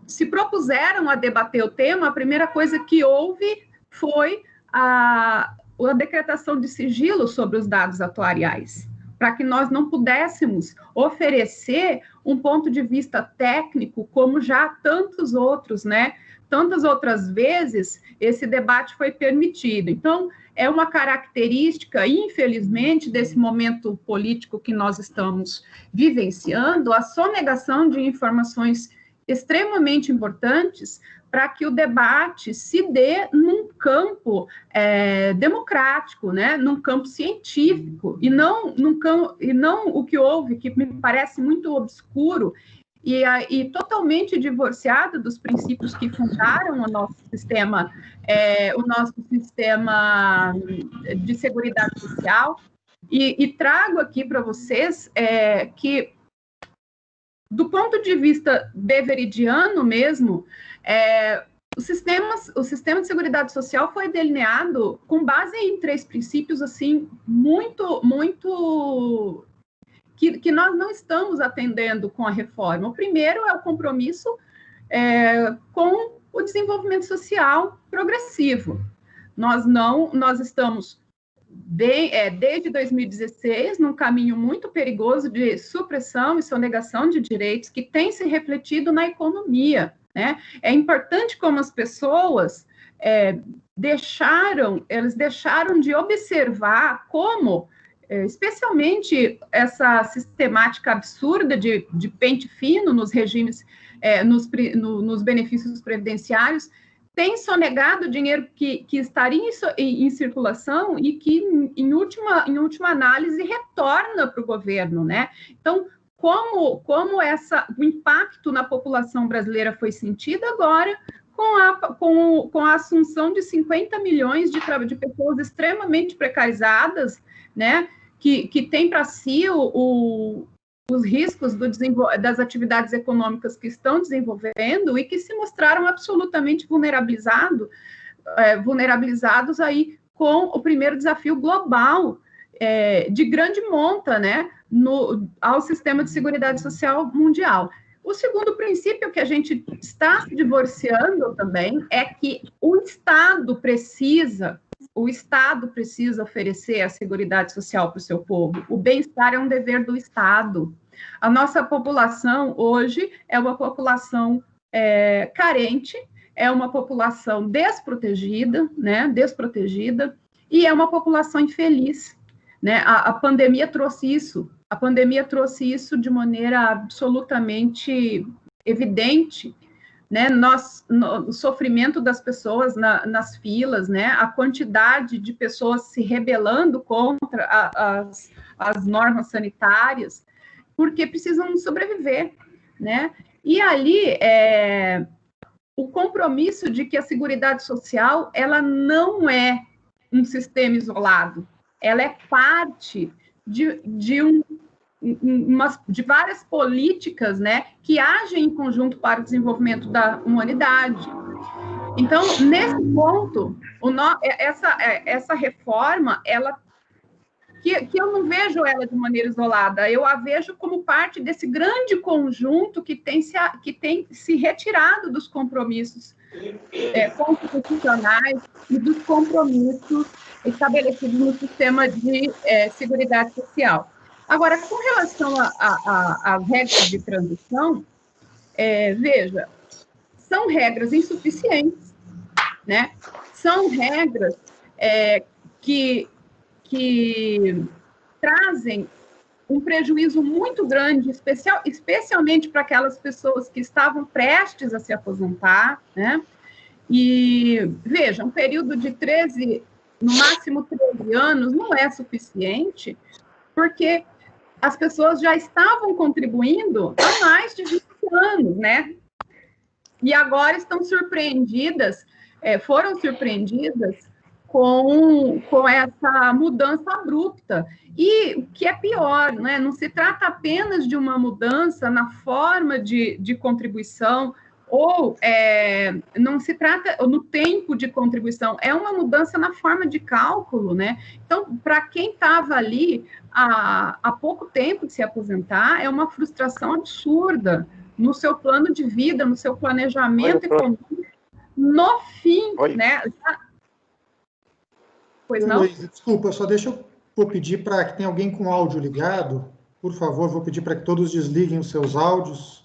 se propuseram a debater o tema, a primeira coisa que houve foi a decretação de sigilo sobre os dados atuariais, para que nós não pudéssemos oferecer um ponto de vista técnico, como já tantos outros, né? Tantas outras vezes esse debate foi permitido. Então, é uma característica, infelizmente, desse momento político que nós estamos vivenciando, a sonegação de informações extremamente importantes para que o debate se dê num campo democrático, né? Num campo científico, e não o que houve, que me parece muito obscuro, e totalmente divorciado dos princípios que fundaram o nosso sistema de seguridade social. E trago aqui para vocês que, do ponto de vista beveridiano mesmo, o sistema de seguridade social foi delineado com base em 3 princípios assim muito que nós não estamos atendendo com a reforma. O primeiro é o compromisso com o desenvolvimento social progressivo. Nós estamos, desde 2016, num caminho muito perigoso de supressão e sonegação de direitos que tem se refletido na economia, né? É importante como as pessoas deixaram de observar como, especialmente essa sistemática absurda de pente fino nos regimes, nos benefícios previdenciários, tem sonegado dinheiro que estaria em circulação e que, em última análise, retorna para o governo, né? Então, como o impacto na população brasileira foi sentido agora com a assunção de 50 milhões de pessoas extremamente precarizadas, né? Que tem para si os riscos das atividades econômicas que estão desenvolvendo e que se mostraram absolutamente vulnerabilizados aí com o primeiro desafio global de grande monta, né, ao sistema de seguridade social mundial. O segundo princípio que a gente está se divorciando também é que o Estado precisa oferecer a seguridade social para o seu povo. O bem-estar é um dever do Estado. A nossa população hoje é uma população carente, é uma população desprotegida, né? Desprotegida, e é uma população infeliz, né? A pandemia trouxe isso. A pandemia trouxe isso de maneira absolutamente evidente, né? O sofrimento das pessoas nas filas, né? A quantidade de pessoas se rebelando contra as normas sanitárias, porque precisam sobreviver, né? E ali, o compromisso de que a Seguridade Social, ela não é um sistema isolado, ela é parte de várias políticas, né, que agem em conjunto para o desenvolvimento da humanidade. Então, nesse ponto, essa reforma, que eu não vejo ela de maneira isolada, eu a vejo como parte desse grande conjunto que tem se retirado dos compromissos constitucionais e dos compromissos estabelecidos no sistema de seguridade social. Agora, com relação às regras de transição, veja, são regras insuficientes, né? São regras que trazem um prejuízo muito grande, especialmente para aquelas pessoas que estavam prestes a se aposentar, né? E, veja, um período de 13, no máximo 13 anos, não é suficiente, porque as pessoas já estavam contribuindo há mais de 20 anos, né? E agora estão surpreendidas, foram surpreendidas com essa mudança abrupta. E o que é pior, né? Não se trata apenas de uma mudança na forma de contribuição, ou não se trata no tempo de contribuição, é uma mudança na forma de cálculo, né? Então, para quem estava ali há pouco tempo de se aposentar, é uma frustração absurda no seu plano de vida, no seu planejamento econômico, no fim, né? Pois não? Desculpa, só vou pedir para que tenha alguém com áudio ligado, por favor, vou pedir para que todos desliguem os seus áudios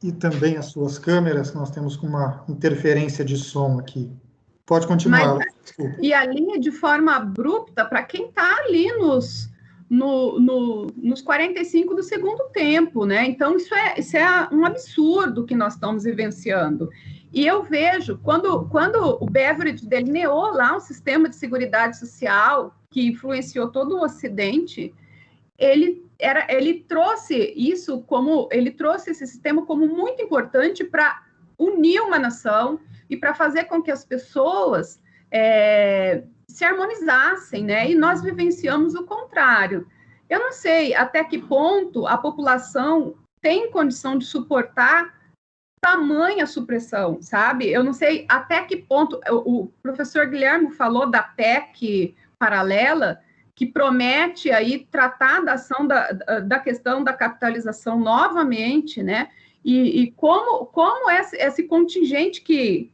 e também as suas câmeras, nós temos uma interferência de som aqui. Pode continuar. Desculpa. E ali, de forma abrupta, para quem está ali nos 45 do segundo tempo, né? Então, isso é um absurdo que nós estamos vivenciando. E eu vejo, quando o Beveridge delineou lá um sistema de seguridade social que influenciou todo o Ocidente, ele trouxe esse sistema como muito importante para unir uma nação e para fazer com que as pessoas se harmonizassem, né? E nós vivenciamos o contrário. Eu não sei até que ponto a população tem condição de suportar tamanha supressão, sabe? Eu não sei até que ponto o professor Guilherme falou da PEC paralela, que promete aí tratar da ação da questão da capitalização novamente, né? E como esse contingente que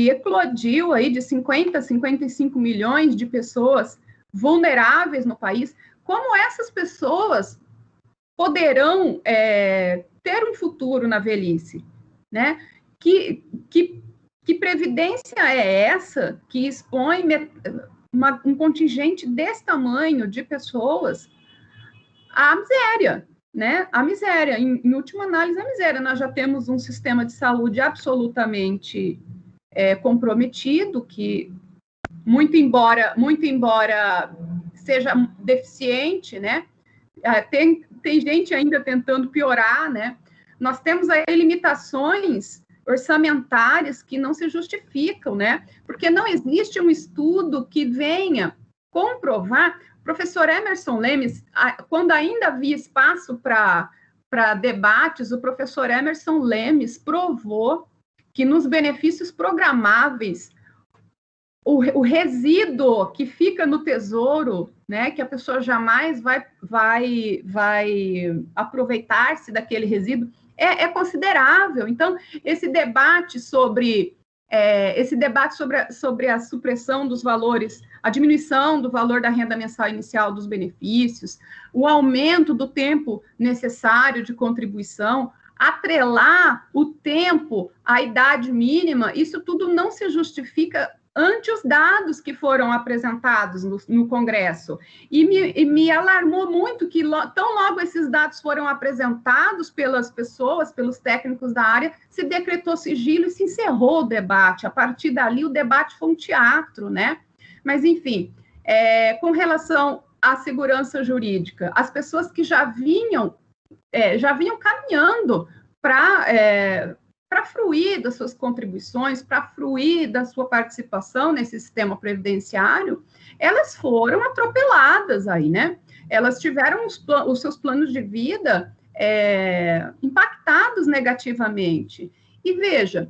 eclodiu aí de 50, 55 milhões de pessoas vulneráveis no país, como essas pessoas poderão ter um futuro na velhice, né? Que previdência é essa que expõe um contingente desse tamanho de pessoas à miséria, né? A miséria, em última análise, a miséria. Nós já temos um sistema de saúde absolutamente comprometido, que muito embora seja deficiente, né? Tem gente ainda tentando piorar, né? Nós temos aí limitações orçamentárias que não se justificam, né? Porque não existe um estudo que venha comprovar. O professor Emerson Lemes, quando ainda havia espaço para debates, o professor Emerson Lemes provou que nos benefícios programáveis, o resíduo que fica no tesouro, né, que a pessoa jamais vai aproveitar-se daquele resíduo, é considerável. Então, esse debate sobre a supressão dos valores, a diminuição do valor da renda mensal inicial dos benefícios, o aumento do tempo necessário de contribuição, atrelar o tempo à idade mínima, isso tudo não se justifica ante os dados que foram apresentados no Congresso. E me alarmou muito que, tão logo esses dados foram apresentados pelas pessoas, pelos técnicos da área, se decretou sigilo e se encerrou o debate. A partir dali, o debate foi um teatro, né? Mas, enfim, com relação à segurança jurídica, as pessoas que já vinham caminhando para fruir das suas contribuições, para fruir da sua participação nesse sistema previdenciário, elas foram atropeladas aí, né? Elas tiveram os seus planos de vida impactados negativamente. E veja,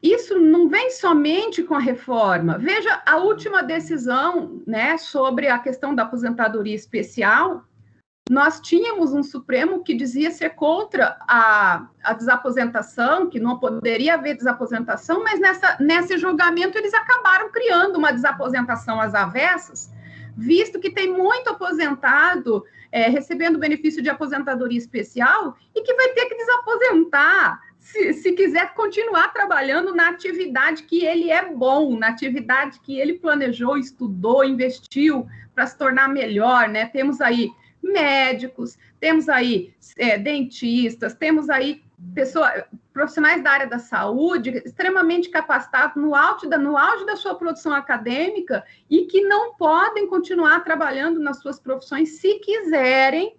isso não vem somente com a reforma. Veja a última decisão, né, sobre a questão da aposentadoria especial. Nós tínhamos um Supremo que dizia ser contra a desaposentação, que não poderia haver desaposentação, mas nesse julgamento eles acabaram criando uma desaposentação às avessas, visto que tem muito aposentado recebendo benefício de aposentadoria especial e que vai ter que desaposentar se quiser continuar trabalhando na atividade que ele é bom, na atividade que ele planejou, estudou, investiu para se tornar melhor, né? Temos aí médicos, temos aí dentistas, temos aí profissionais da área da saúde extremamente capacitados no auge da sua produção acadêmica e que não podem continuar trabalhando nas suas profissões se quiserem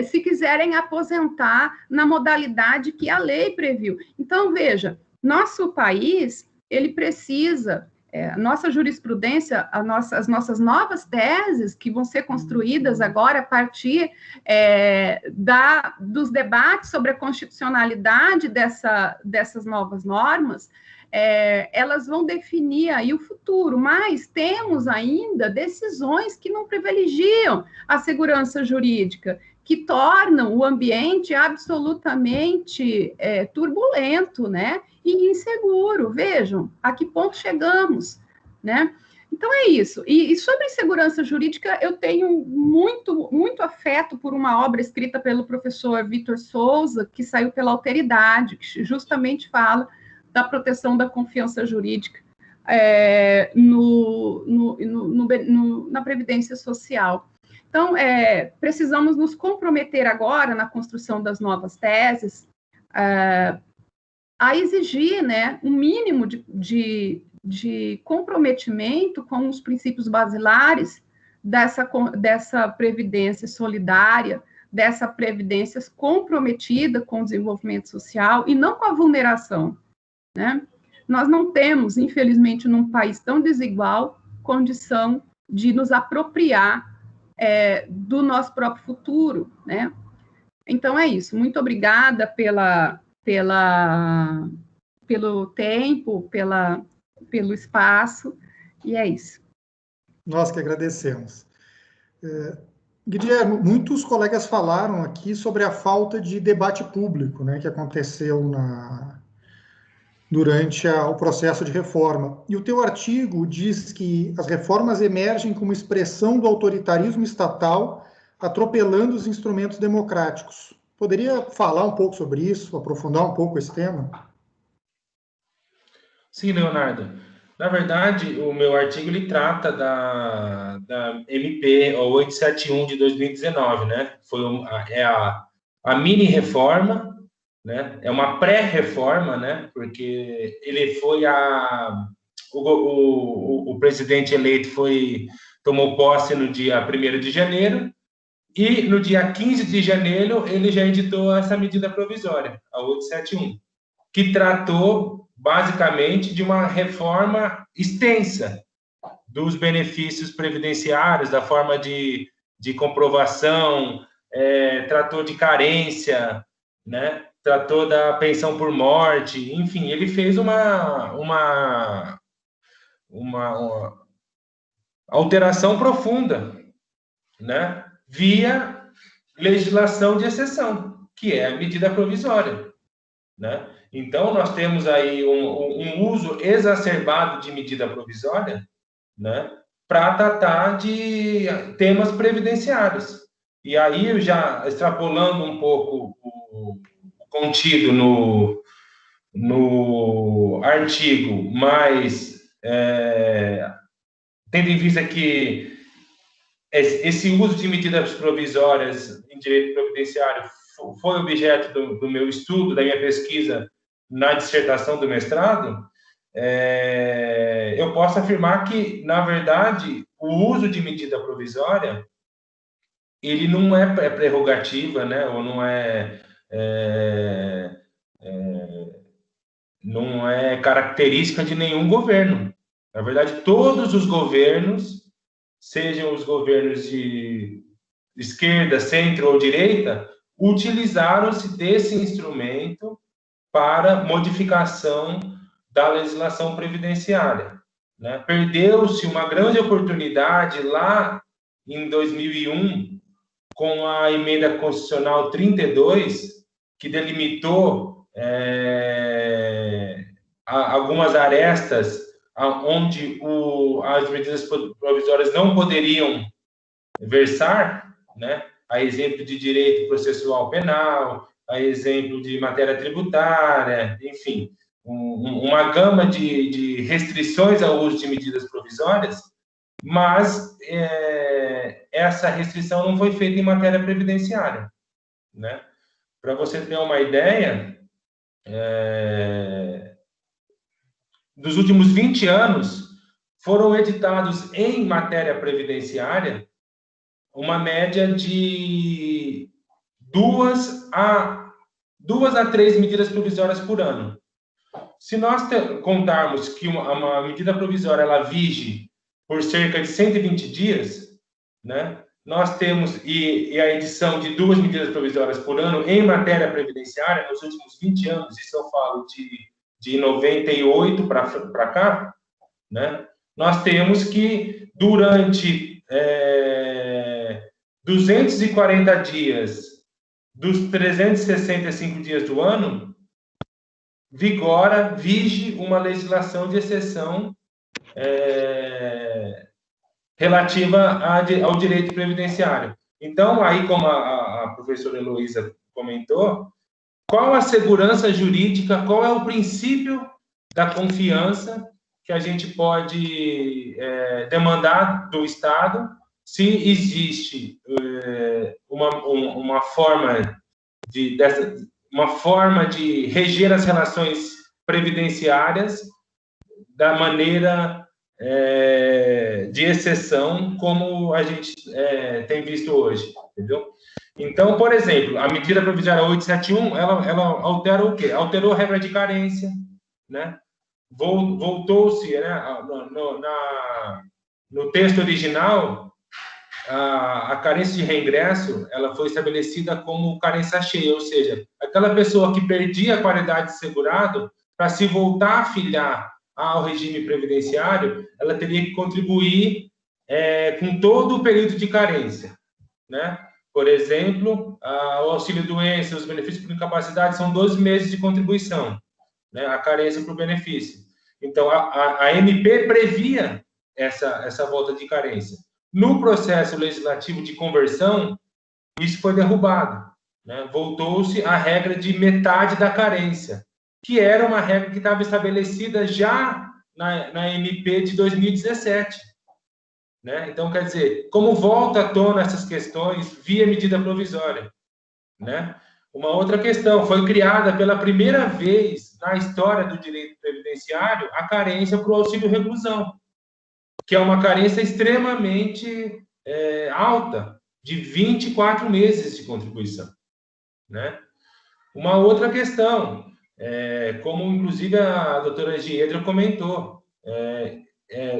se quiserem aposentar na modalidade que a lei previu. Então, veja, nosso país, ele precisa, a nossa jurisprudência, as nossas novas teses que vão ser construídas agora a partir dos debates sobre a constitucionalidade dessas novas normas, elas vão definir aí o futuro, mas temos ainda decisões que não privilegiam a segurança jurídica, que tornam o ambiente absolutamente turbulento, né, e inseguro. Vejam a que ponto chegamos, né? Então é isso. E sobre segurança jurídica, eu tenho muito, muito afeto por uma obra escrita pelo professor Vitor Souza, que saiu pela Alteridade, que justamente fala da proteção da confiança jurídica na Previdência Social. Então, precisamos nos comprometer agora na construção das novas teses a exigir, né, um mínimo de comprometimento com os princípios basilares dessa previdência solidária, dessa previdência comprometida com o desenvolvimento social e não com a vulneração, né? Nós não temos, infelizmente, num país tão desigual, condição de nos apropriar do nosso próprio futuro, né? Então, é isso. Muito obrigada pelo tempo, pelo espaço, e é isso. Nós que agradecemos. Guilherme, muitos colegas falaram aqui sobre a falta de debate público, né, que aconteceu durante o processo de reforma. E o teu artigo diz que as reformas emergem como expressão do autoritarismo estatal, atropelando os instrumentos democráticos. Poderia falar um pouco sobre isso, aprofundar um pouco esse tema? Sim, Leonardo. Na verdade, o meu artigo ele trata da MP 871 de 2019, né? Foi a mini reforma, né? É uma pré-reforma, né? Porque ele foi o presidente eleito tomou posse no dia 1º de janeiro e no dia 15 de janeiro ele já editou essa medida provisória, a 871, que tratou basicamente de uma reforma extensa dos benefícios previdenciários, da forma de comprovação, tratou de carência, né? Tratou da pensão por morte, enfim, ele fez uma alteração profunda, né? Via legislação de exceção, que é a medida provisória, né? Então, nós temos aí um uso exacerbado de medida provisória, né, para tratar de temas previdenciários. E aí, já extrapolando um pouco o contido no artigo, mas tendo em vista que esse uso de medidas provisórias em direito previdenciário foi objeto do meu estudo, da minha pesquisa na dissertação do mestrado, eu posso afirmar que, na verdade, o uso de medida provisória ele não é prerrogativa, né, ou não é característica de nenhum governo. Na verdade, todos os governos, sejam os governos de esquerda, centro ou direita, utilizaram-se desse instrumento para modificação da legislação previdenciária, né? Perdeu-se uma grande oportunidade lá em 2001, com a emenda constitucional 32, que delimitou algumas arestas onde as medidas provisórias não poderiam versar, né? A exemplo de direito processual penal, a exemplo de matéria tributária, enfim, uma gama de restrições ao uso de medidas provisórias, mas essa restrição não foi feita em matéria previdenciária, né? Para você ter uma ideia, dos últimos 20 anos, foram editados em matéria previdenciária uma média de 2 a 3 medidas provisórias por ano. Se nós contarmos que uma medida provisória ela vige por cerca de 120 dias, né, nós temos e a edição de 2 medidas provisórias por ano em matéria previdenciária nos últimos 20 anos, isso eu falo de 98 para cá, né, nós temos que durante 240 dias dos 365 dias do ano, vige uma legislação de exceção relativa ao direito previdenciário. Então, aí, como a professora Heloísa comentou, qual a segurança jurídica, qual é o princípio da confiança que a gente pode demandar do Estado se existe uma forma de reger as relações previdenciárias da maneira de exceção, como a gente tem visto hoje, entendeu? Então, por exemplo, a medida provisória 871, ela altera o quê? Alterou a regra de carência, né? Voltou-se, né, no texto original, a carência de reingresso, ela foi estabelecida como carência cheia, ou seja, aquela pessoa que perdia a qualidade de segurado, para se voltar a filiar ao regime previdenciário, ela teria que contribuir com todo o período de carência, né? Por exemplo, o auxílio-doença, os benefícios por incapacidade são 12 meses de contribuição, né? A carência para o benefício. Então, a MP previa essa volta de carência. No processo legislativo de conversão, isso foi derrubado, né? Voltou-se à regra de metade da carência, que era uma regra que estava estabelecida já na MP de 2017. Né? Então, quer dizer, como volta à tona essas questões via medida provisória? Né? Uma outra questão, foi criada pela primeira vez na história do direito previdenciário a carência para o auxílio-reclusão, que é uma carência extremamente alta, de 24 meses de contribuição. Né? Uma outra questão, como inclusive a doutora Giedra comentou,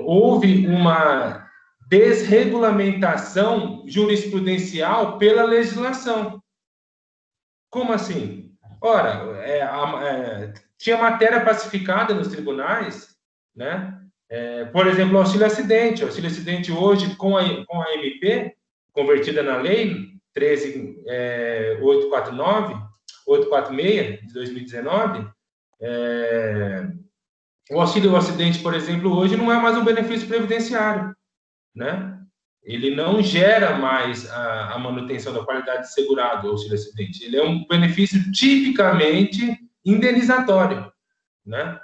houve uma desregulamentação jurisprudencial pela legislação. Como assim? Ora, tinha matéria pacificada nos tribunais, né? Por exemplo, o auxílio-acidente. O auxílio-acidente hoje, com a MP, convertida na lei 846, de 2019, o auxílio-acidente, por exemplo, hoje não é mais um benefício previdenciário, né? Ele não gera mais a manutenção da qualidade de segurado, o auxílio-acidente. Ele é um benefício tipicamente indenizatório, né?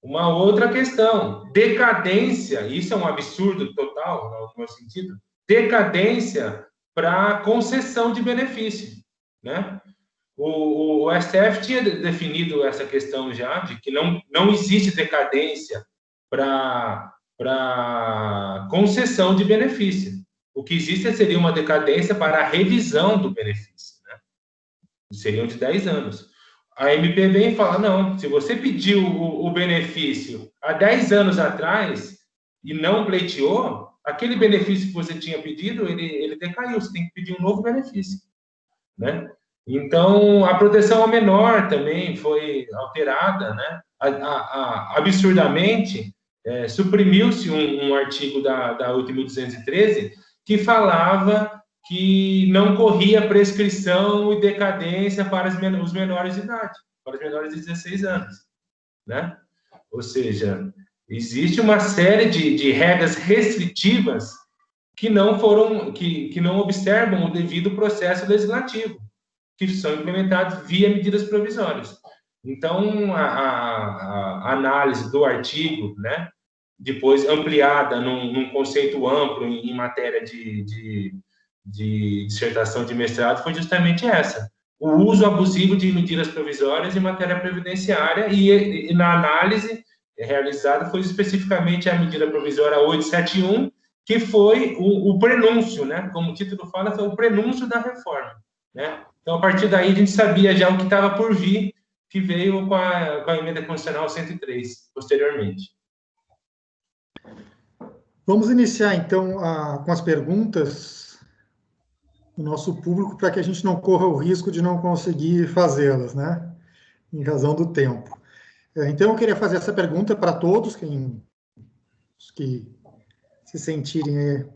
Uma outra questão, decadência, isso é um absurdo total, no meu sentido, decadência para concessão de benefício, né? O STF tinha definido essa questão já, de que não existe decadência para concessão de benefício. O que existe seria uma decadência para a revisão do benefício, né? Seriam de 10 anos. A MP vem e fala, não, se você pediu o benefício há 10 anos atrás e não pleiteou, aquele benefício que você tinha pedido, ele decaiu, você tem que pedir um novo benefício, né? Então, a proteção ao menor também foi alterada, né? Absurdamente, suprimiu-se um artigo da 8.213 que falava que não corria prescrição e decadência para os menores de idade, para os menores de 16 anos, né? Ou seja, existe uma série de regras restritivas que não observam o devido processo legislativo, que são implementados via medidas provisórias. Então, a análise do artigo, né, depois ampliada num conceito amplo em matéria de dissertação de mestrado, foi justamente essa: o uso abusivo de medidas provisórias em matéria previdenciária, e na análise realizada foi especificamente a medida provisória 871, que foi o prenúncio, né? Como o título fala, foi o prenúncio da reforma, né? Então, a partir daí, a gente sabia já o que estava por vir, que veio com a emenda constitucional 103, posteriormente. Vamos iniciar, então, com as perguntas do nosso público, para que a gente não corra o risco de não conseguir fazê-las, né? Em razão do tempo. Então, eu queria fazer essa pergunta para todos que se sentirem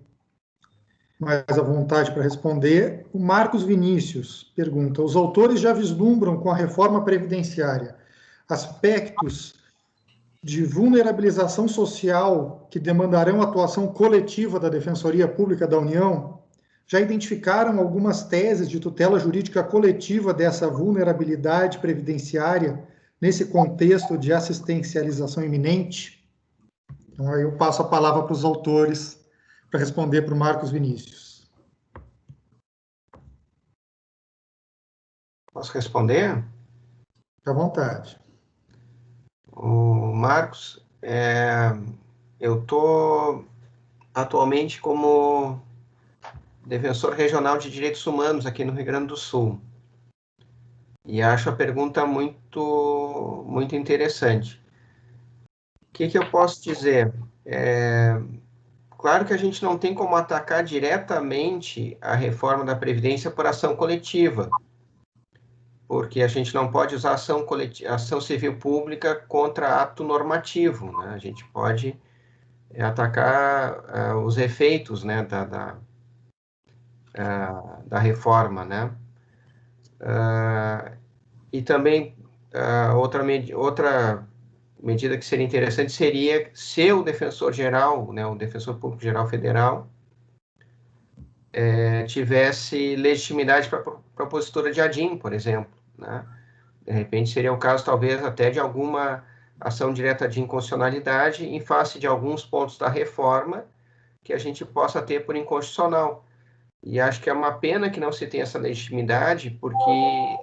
mais à vontade para responder. O Marcos Vinícius pergunta: os autores já vislumbram com a reforma previdenciária aspectos de vulnerabilização social que demandarão atuação coletiva da Defensoria Pública da União? Já identificaram algumas teses de tutela jurídica coletiva dessa vulnerabilidade previdenciária nesse contexto de assistencialização iminente? Então, aí eu passo a palavra para os autores para responder para o Marcos Vinícius. Posso responder? Fique à vontade. O Marcos, eu estou atualmente como defensor regional de direitos humanos aqui no Rio Grande do Sul. E acho a pergunta muito, muito interessante. O que eu posso dizer? Claro que a gente não tem como atacar diretamente a reforma da Previdência por ação coletiva, porque a gente não pode usar ação civil pública contra ato normativo, né? A gente pode atacar os efeitos, né, da reforma, né? E também outra medida que seria interessante seria se o defensor-geral, né, o defensor público-geral federal, tivesse legitimidade para propositura de ADIM, por exemplo, né? De repente seria o caso, talvez, até de alguma ação direta de inconstitucionalidade em face de alguns pontos da reforma que a gente possa ter por inconstitucional. E acho que é uma pena que não se tenha essa legitimidade, porque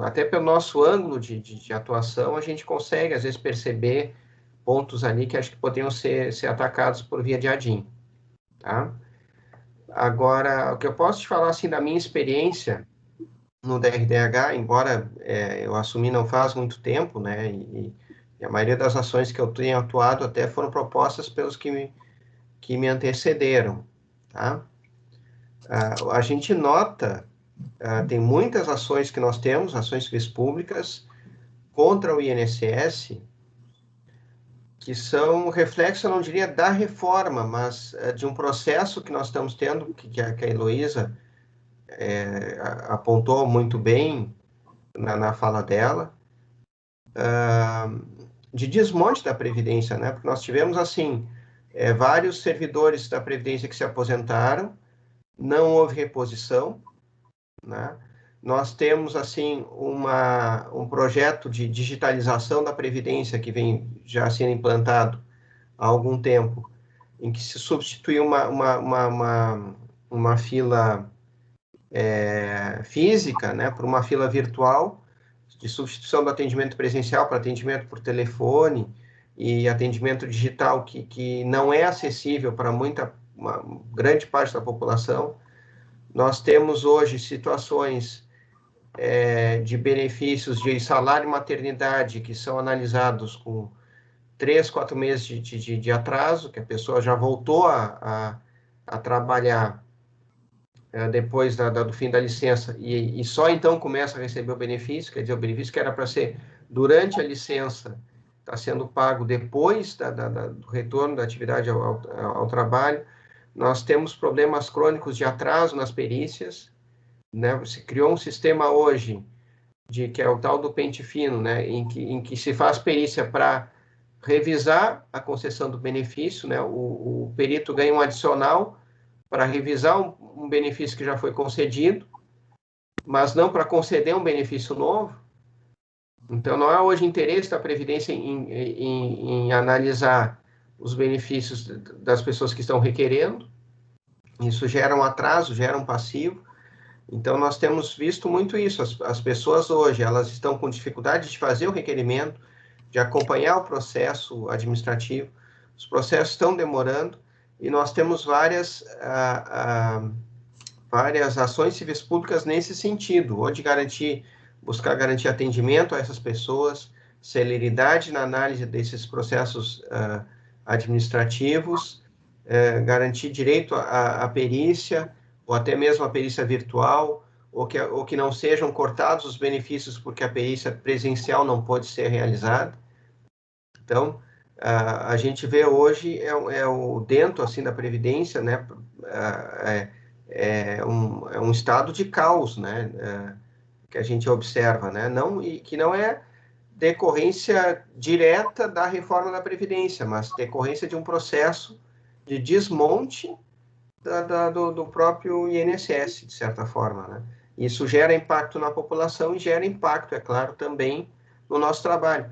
até pelo nosso ângulo de atuação, a gente consegue, às vezes, perceber pontos ali que acho que poderiam ser atacados por via de ADIM, tá? Agora, o que eu posso te falar, assim, da minha experiência no DRDH, embora eu assumi não faz muito tempo, né, e a maioria das ações que eu tenho atuado até foram propostas pelos que me antecederam, tá? A gente nota, tem muitas ações que nós temos, ações civis públicas, contra o INSS, que são reflexo, eu não diria da reforma, mas de um processo que nós estamos tendo, que a Heloísa apontou muito bem na fala dela, de desmonte da Previdência, né? Porque nós tivemos, assim, vários servidores da Previdência que se aposentaram, não houve reposição, né? Nós temos, assim, um projeto de digitalização da Previdência que vem já sendo implantado há algum tempo, em que se substitui uma fila física, né, por uma fila virtual, de substituição do atendimento presencial para atendimento por telefone e atendimento digital que não é acessível para uma grande parte da população. Nós temos hoje situações de benefícios de salário e maternidade que são analisados com 3, 4 meses de atraso, que a pessoa já voltou a trabalhar depois do fim da licença e só então começa a receber o benefício, quer dizer, o benefício que era para ser durante a licença está sendo pago depois do retorno da atividade ao trabalho. Nós temos problemas crônicos de atraso nas perícias, né? Se criou um sistema hoje, que é o tal do pente fino, né? em que se faz perícia para revisar a concessão do benefício, né? O perito ganha um adicional para revisar um benefício que já foi concedido, mas não para conceder um benefício novo. Então, não há hoje interesse da Previdência em analisar os benefícios das pessoas que estão requerendo. Isso gera um atraso, gera um passivo. Então, nós temos visto muito isso. As pessoas hoje, elas estão com dificuldade de fazer o requerimento, de acompanhar o processo administrativo. Os processos estão demorando e nós temos várias ações civis públicas nesse sentido, ou de buscar garantir atendimento a essas pessoas, celeridade na análise desses processos administrativos, garantir direito à perícia, ou até mesmo a perícia virtual, ou que não sejam cortados os benefícios porque a perícia presencial não pode ser realizada. Então, a gente vê hoje dentro assim da Previdência, né, um estado de caos, né, que a gente observa, né, que não é decorrência direta da reforma da Previdência, mas decorrência de um processo de desmonte do próprio INSS, de certa forma, né. Isso gera impacto na população e gera impacto, é claro, também no nosso trabalho.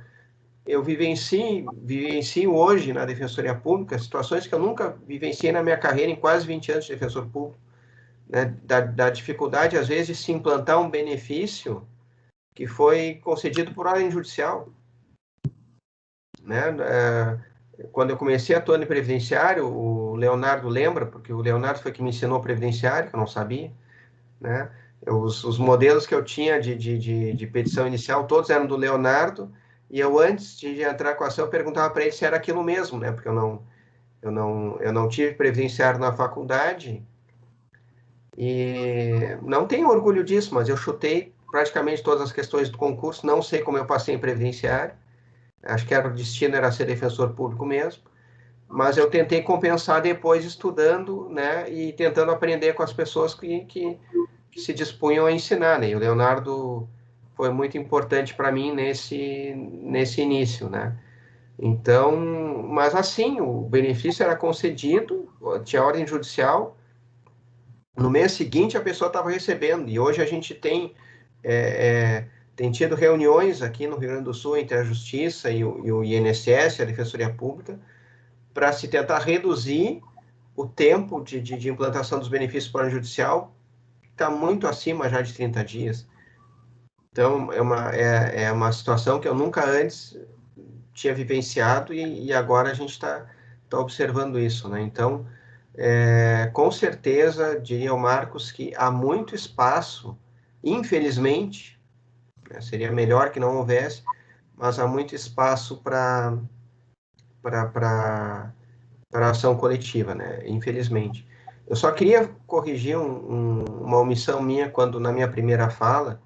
Eu vivencio hoje na Defensoria Pública situações que eu nunca vivenciei na minha carreira em quase 20 anos de defensor público, né, da dificuldade, às vezes, de se implantar um benefício que foi concedido por ordem judicial. Né? Quando eu comecei atuando em previdenciário, o Leonardo lembra, porque o Leonardo foi que me ensinou previdenciário, que eu não sabia, né? Os modelos que eu tinha de petição inicial, todos eram do Leonardo, e eu, antes de entrar com a ação, eu perguntava para ele se era aquilo mesmo, né? Porque eu não tive previdenciário na faculdade, e não tenho orgulho disso, mas eu chutei praticamente todas as questões do concurso, não sei como eu passei em previdenciário, acho que o destino era ser defensor público mesmo, mas eu tentei compensar depois estudando, né, e tentando aprender com as pessoas que se dispunham a ensinar, né, e o Leonardo foi muito importante para mim nesse início, né. Então, mas assim, o benefício era concedido, tinha ordem judicial, no mês seguinte a pessoa estava recebendo, e hoje a gente tem tido reuniões aqui no Rio Grande do Sul entre a Justiça e o INSS, a Defensoria Pública, para se tentar reduzir o tempo de implantação dos benefícios por ordem judicial, que está muito acima já de 30 dias. Então, é uma situação que eu nunca antes tinha vivenciado e agora a gente está observando isso, né? Então, com certeza, diria o Marcos, que há muito espaço, infelizmente, né, seria melhor que não houvesse, mas há muito espaço para ação coletiva, né, infelizmente. Eu só queria corrigir uma omissão minha na minha primeira fala,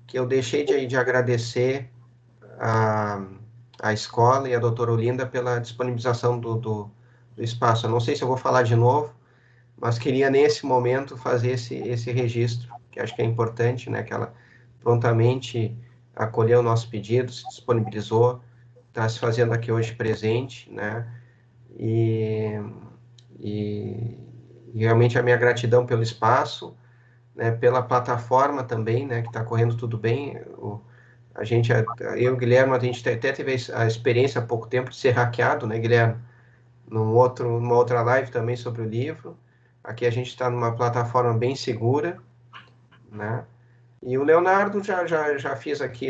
que eu deixei de agradecer a escola e a doutora Olinda pela disponibilização do espaço. Eu não sei se eu vou falar de novo, mas queria, nesse momento, fazer esse registro, que acho que é importante, né, que ela prontamente acolheu o nosso pedido, se disponibilizou, está se fazendo aqui hoje presente, né, e realmente a minha gratidão pelo espaço, né, pela plataforma também, né, que está correndo tudo bem. Eu e o Guilherme, a gente até teve a experiência há pouco tempo de ser hackeado, né, Guilherme? Numa outra live também sobre o livro. Aqui a gente está numa plataforma bem segura, né? E o Leonardo já fiz aqui,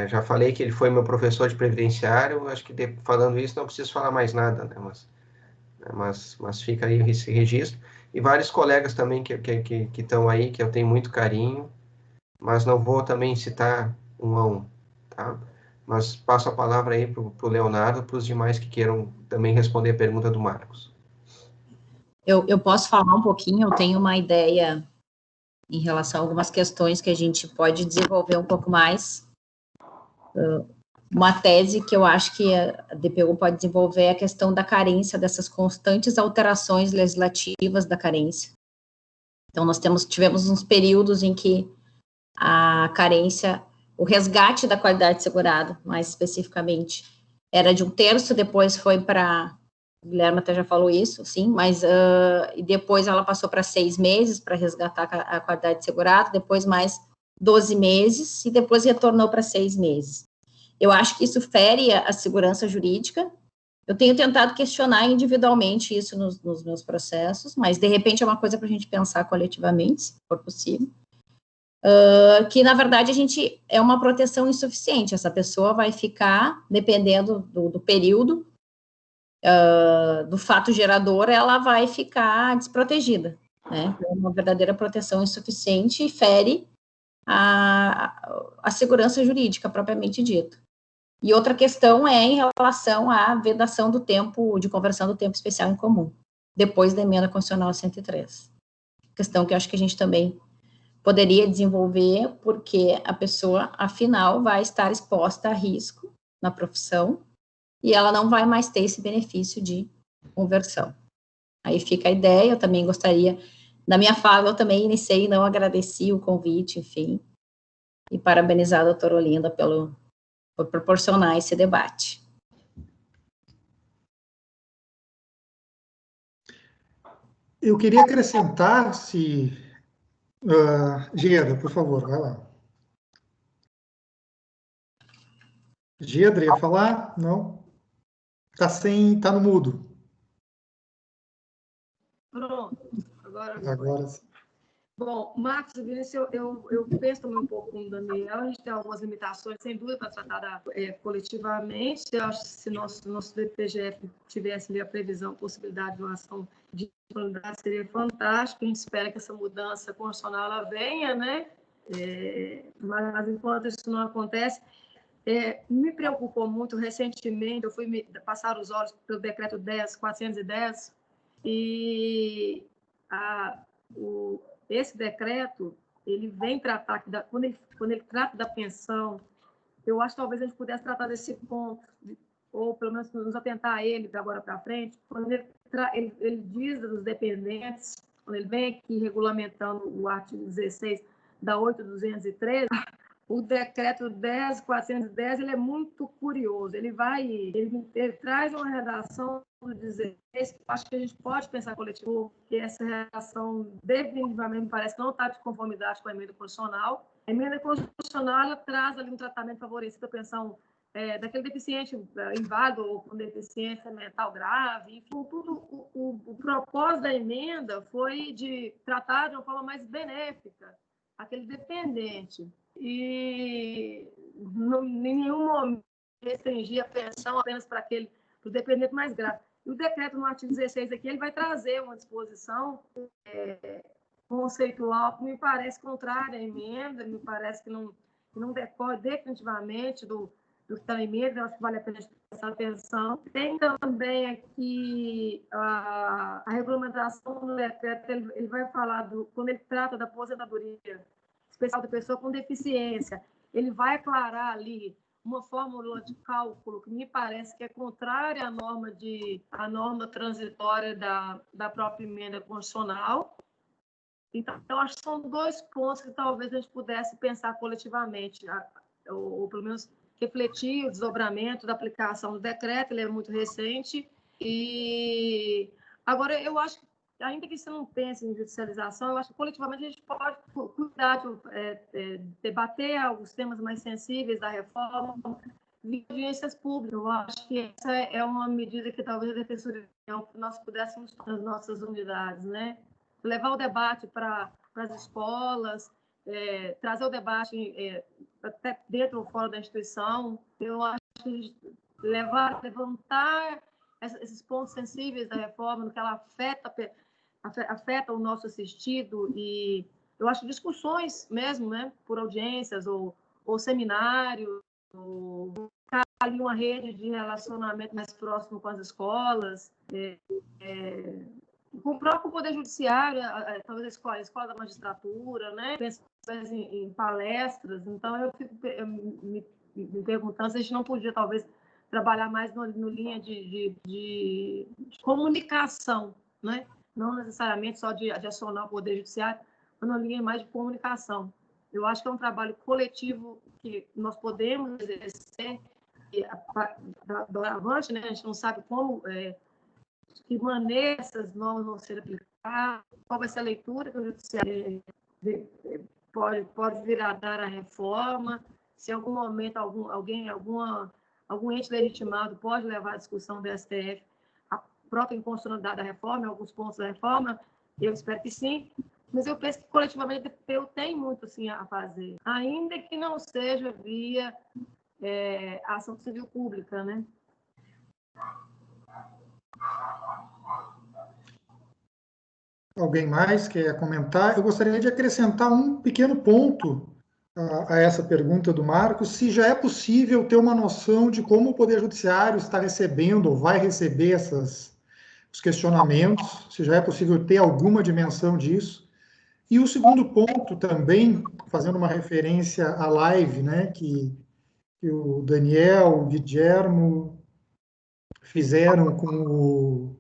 já falei que ele foi meu professor de previdenciário, acho que falando isso não preciso falar mais nada, né? Mas fica aí esse registro. E vários colegas também que estão aí, que eu tenho muito carinho, mas não vou também citar um a um, tá? Mas passo a palavra aí para o Leonardo, para os demais que queiram também responder a pergunta do Marcos. Eu posso falar um pouquinho, eu tenho uma ideia em relação a algumas questões que a gente pode desenvolver um pouco mais. Uma tese que eu acho que a DPU pode desenvolver é a questão da carência, dessas constantes alterações legislativas da carência. Então, nós tivemos uns períodos em que a carência, o resgate da qualidade segurada, mais especificamente, era de 1/3, depois foi para... O Guilherme até já falou isso, sim, mas e depois ela passou para 6 meses para resgatar a qualidade segurada, depois mais 12 meses, e depois retornou para 6 meses. Eu acho que isso fere a segurança jurídica. Eu tenho tentado questionar individualmente isso nos meus processos, mas, de repente, é uma coisa para a gente pensar coletivamente, se for possível. que, na verdade, é uma proteção insuficiente. Essa pessoa vai ficar, dependendo do período, do fato gerador, ela vai ficar desprotegida, né? É uma verdadeira proteção insuficiente e fere a segurança jurídica, propriamente dita. E outra questão é em relação à vedação do tempo, de conversão do tempo especial em comum, depois da emenda constitucional 103. Questão que eu acho que a gente também poderia desenvolver, porque a pessoa, afinal, vai estar exposta a risco na profissão e ela não vai mais ter esse benefício de conversão. Aí fica a ideia, eu também gostaria, na minha fala, eu também iniciei, não agradeci o convite, enfim, e parabenizar a doutora Olinda por proporcionar esse debate. Eu queria acrescentar, se... Giedra, por favor, vai lá. Giedra, ia falar? Não? Tá no mudo. Pronto. Agora sim. Bom, Marcos e Vinícius, eu penso também um pouco com o Daniel, a gente tem algumas limitações, sem dúvida, para tratar coletivamente. Eu acho que se nosso DPGF tivesse ali a previsão, possibilidade de uma ação de disponibilidade, seria fantástico. A gente espera que essa mudança constitucional ela venha, né? Mas enquanto isso não acontece, me preocupou muito recentemente, eu fui passar os olhos pelo decreto 10.410 e esse decreto, ele vem tratar, quando ele trata da pensão, eu acho que talvez a gente pudesse tratar desse ponto, ou pelo menos nos atentar a ele, de agora para frente, quando ele diz dos dependentes, quando ele vem aqui regulamentando o artigo 16 da 8.213, o decreto 10.410, ele é muito curioso, ele traz uma redação do 16, acho que a gente pode pensar coletivo, que essa redação definitivamente me parece que não está de conformidade com a emenda constitucional. A emenda constitucional ela traz ali um tratamento favorecido à pensão daquele deficiente inválido ou com deficiência mental grave, enfim, tudo o propósito da emenda foi de tratar de uma forma mais benéfica aquele dependente. E em nenhum momento restringir a pensão apenas para o dependente mais grave. E o decreto no artigo 16 aqui, ele vai trazer uma disposição conceitual que me parece contrária à emenda, me parece que não decorre definitivamente do que está na emenda, eu acho que vale a pena prestar atenção. Tem também aqui a regulamentação do decreto, ele vai falar, quando ele trata da aposentadoria especial da pessoa com deficiência, ele vai aclarar ali uma fórmula de cálculo que me parece que é contrária à norma transitória da própria emenda constitucional. Então, eu acho que são dois pontos que talvez a gente pudesse pensar coletivamente, ou pelo menos refletir o desdobramento da aplicação do decreto, ele é muito recente. E agora, eu acho que, ainda que você não pense em judicialização, eu acho que coletivamente a gente pode cuidar de debater alguns temas mais sensíveis da reforma, de audiências públicas. Eu acho que essa é uma medida que talvez a Defensoria nós pudéssemos nas nossas unidades, né? Levar o debate para as escolas, trazer o debate até dentro ou fora da instituição. Eu acho que levantar esses pontos sensíveis da reforma, no que ela afeta o nosso assistido, e eu acho discussões mesmo, né, por audiências ou seminários, ou ali uma rede de relacionamento mais próximo com as escolas, com o próprio Poder Judiciário, talvez a escola da magistratura, né? Penso em palestras. Então, eu fico me perguntando se a gente não podia, talvez, trabalhar mais no linha de comunicação, né? Não necessariamente só de acionar o Poder Judiciário, mas na linha mais de comunicação. Eu acho que é um trabalho coletivo que nós podemos exercer, doravante, né? A gente não sabe como... que maneira essas normas vão ser aplicadas, qual vai ser a leitura que o Judiciário pode vir a dar à reforma, se em algum momento algum ente legitimado pode levar à discussão do STF a própria inconstitucionalidade da reforma, alguns pontos da reforma, eu espero que sim, Mas eu penso que coletivamente a DPU tem muito assim, a fazer, ainda que não seja via ação civil pública, né? Alguém mais quer comentar? Eu gostaria de acrescentar um pequeno ponto a essa pergunta do Marcos, se já é possível ter uma noção de como o Poder Judiciário está recebendo ou vai receber os questionamentos, se já é possível ter alguma dimensão disso. E o segundo ponto também, fazendo uma referência à live, né, que o Daniel, o Guilhermo fizeram com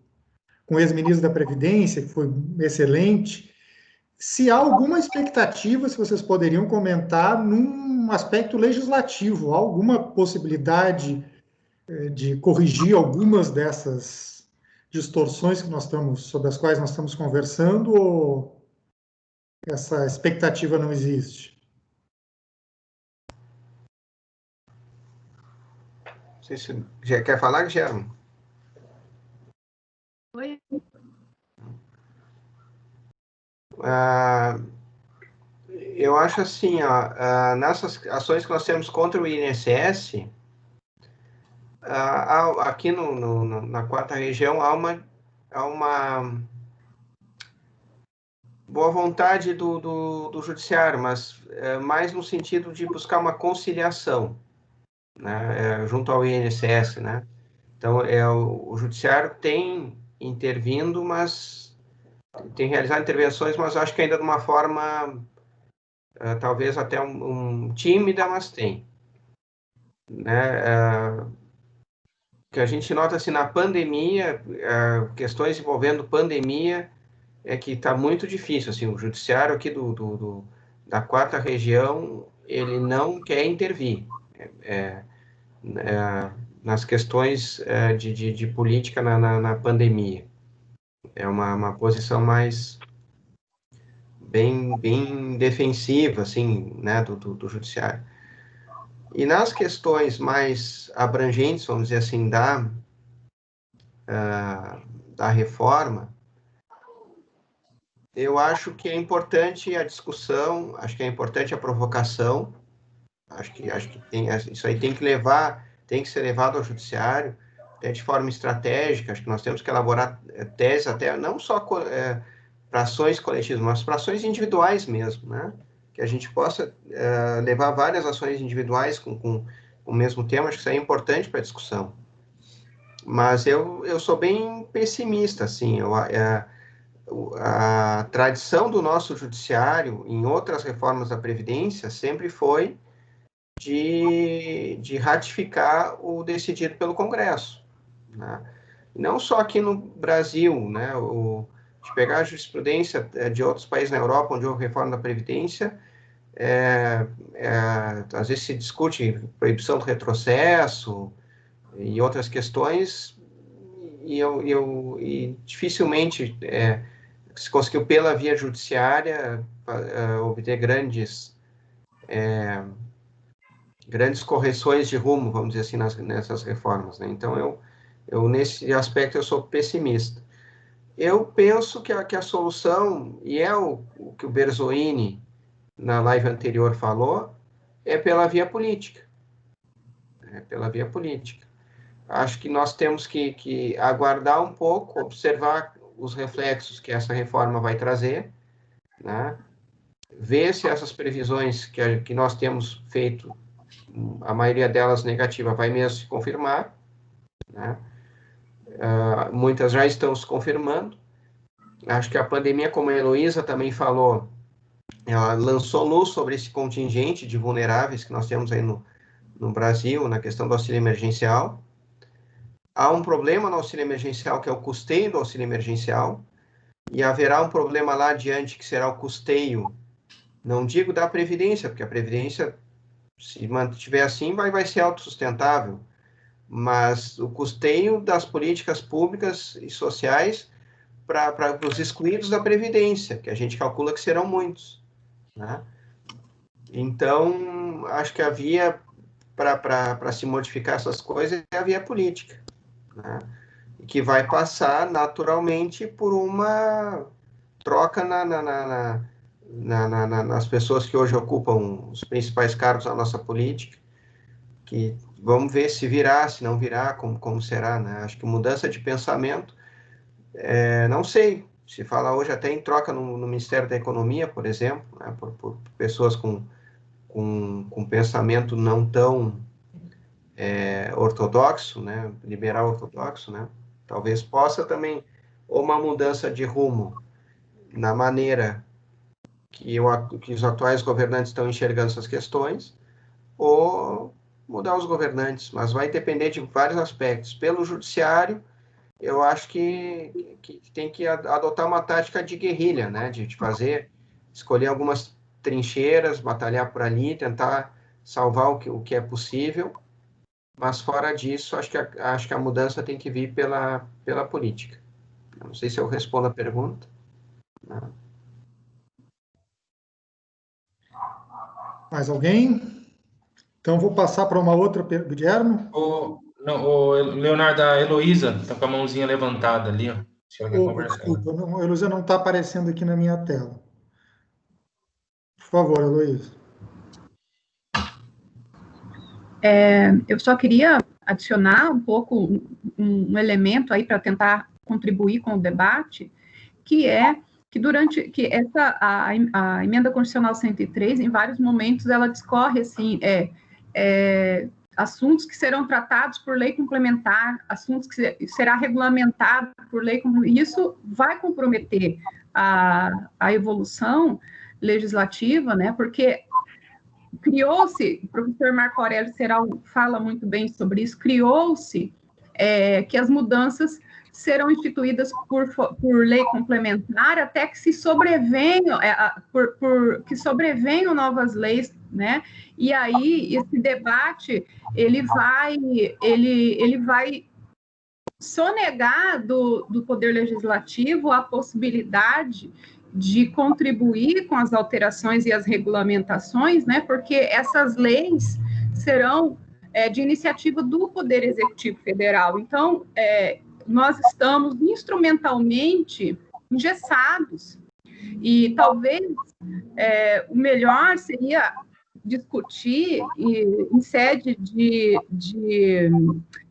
o ex-ministro da Previdência, que foi excelente. Se há alguma expectativa, se vocês poderiam comentar, num aspecto legislativo, há alguma possibilidade de corrigir algumas dessas distorções sobre as quais nós estamos conversando, ou essa expectativa não existe? Você já quer falar, Guilherme? Oi? Eu acho assim, ó, nessas ações que nós temos contra o INSS, aqui na 4ª região há uma boa vontade do judiciário, mas mais no sentido de buscar uma conciliação, né, junto ao INSS, né? Então, o judiciário tem intervindo, mas tem realizado intervenções, mas acho que ainda de uma forma talvez até tímida, mas tem, né? Que a gente nota assim na pandemia, questões envolvendo pandemia, é que está muito difícil, assim, o judiciário aqui da 4ª região, ele não quer intervir nas questões de política na pandemia. É uma posição mais bem defensiva, assim, né, do judiciário. E nas questões mais abrangentes, vamos dizer assim, da reforma, eu acho que é importante a discussão, acho que é importante a provocação, acho que isso aí tem que ser levado ao judiciário, até de forma estratégica, acho que nós temos que elaborar teses até, não só para ações coletivas, mas para ações individuais mesmo, né? Que a gente possa levar várias ações individuais com o mesmo tema, acho que isso é importante para a discussão. Mas eu sou bem pessimista, assim, a tradição do nosso judiciário em outras reformas da Previdência sempre foi de ratificar o decidido pelo Congresso, né? Não só aqui no Brasil, né? De pegar a jurisprudência de outros países na Europa, onde houve reforma da Previdência, às vezes se discute proibição do retrocesso e outras questões, e dificilmente se conseguiu, pela via judiciária, obter grandes correções de rumo, vamos dizer assim, nessas reformas, né? Então, eu nesse aspecto, eu sou pessimista. Eu penso que a solução, e é o que o Berzoini, na live anterior, falou, é pela via política. É pela via política. Acho que nós temos que aguardar um pouco, observar os reflexos que essa reforma vai trazer, né? Ver se essas previsões que nós temos feito, a maioria delas negativa, vai mesmo se confirmar, né? Muitas já estão se confirmando. Acho que a pandemia, como a Heloísa também falou, ela lançou luz sobre esse contingente de vulneráveis que nós temos aí no Brasil, na questão do auxílio emergencial. Há um problema no auxílio emergencial, que é o custeio do auxílio emergencial, e haverá um problema lá adiante, que será o custeio, não digo da Previdência, porque a Previdência, se mantiver assim, vai ser autossustentável, mas o custeio das políticas públicas e sociais para os excluídos da Previdência, que a gente calcula que serão muitos, né? Então, acho que a via para se modificar essas coisas é a via política, né? Que vai passar naturalmente por uma troca nas pessoas que hoje ocupam os principais cargos da nossa política, que vamos ver se virá, se não virá, como será, né? Acho que mudança de pensamento, não sei, se fala hoje até em troca no Ministério da Economia, por exemplo, né? por pessoas com pensamento não tão ortodoxo, né? Liberal ortodoxo, né? Talvez possa também, ou uma mudança de rumo na maneira que os atuais governantes estão enxergando essas questões, ou mudar os governantes, mas vai depender de vários aspectos. Pelo judiciário, eu acho que tem que adotar uma tática de guerrilha, né? De escolher algumas trincheiras, batalhar por ali, tentar salvar o que é possível, mas fora disso, acho que a mudança tem que vir pela política. Eu não sei se eu respondo a pergunta. Não. Mais alguém? Então, vou passar para uma outra pergunta. Guilherme? O Leonardo, a Heloísa está com a mãozinha levantada ali, ó. Se ela quer conversar. Desculpa, a Heloísa não está aparecendo aqui na minha tela. Por favor, Heloísa. Eu só queria adicionar um pouco um elemento aí para tentar contribuir com o debate, que é que a emenda constitucional 103, em vários momentos, ela discorre assim, assuntos que serão tratados por lei complementar, assuntos que será regulamentado por lei complementar. Isso vai comprometer a evolução legislativa, né? Porque criou-se, o professor Marco Aurélio Serral fala muito bem sobre isso, criou-se que as mudanças serão instituídas por lei complementar até que se sobrevenham, que sobrevenham novas leis, né? E aí esse debate ele vai sonegar do Poder Legislativo a possibilidade de contribuir com as alterações e as regulamentações, né? Porque essas leis serão de iniciativa do Poder Executivo Federal. Então, nós estamos instrumentalmente engessados e talvez o melhor seria discutir em sede de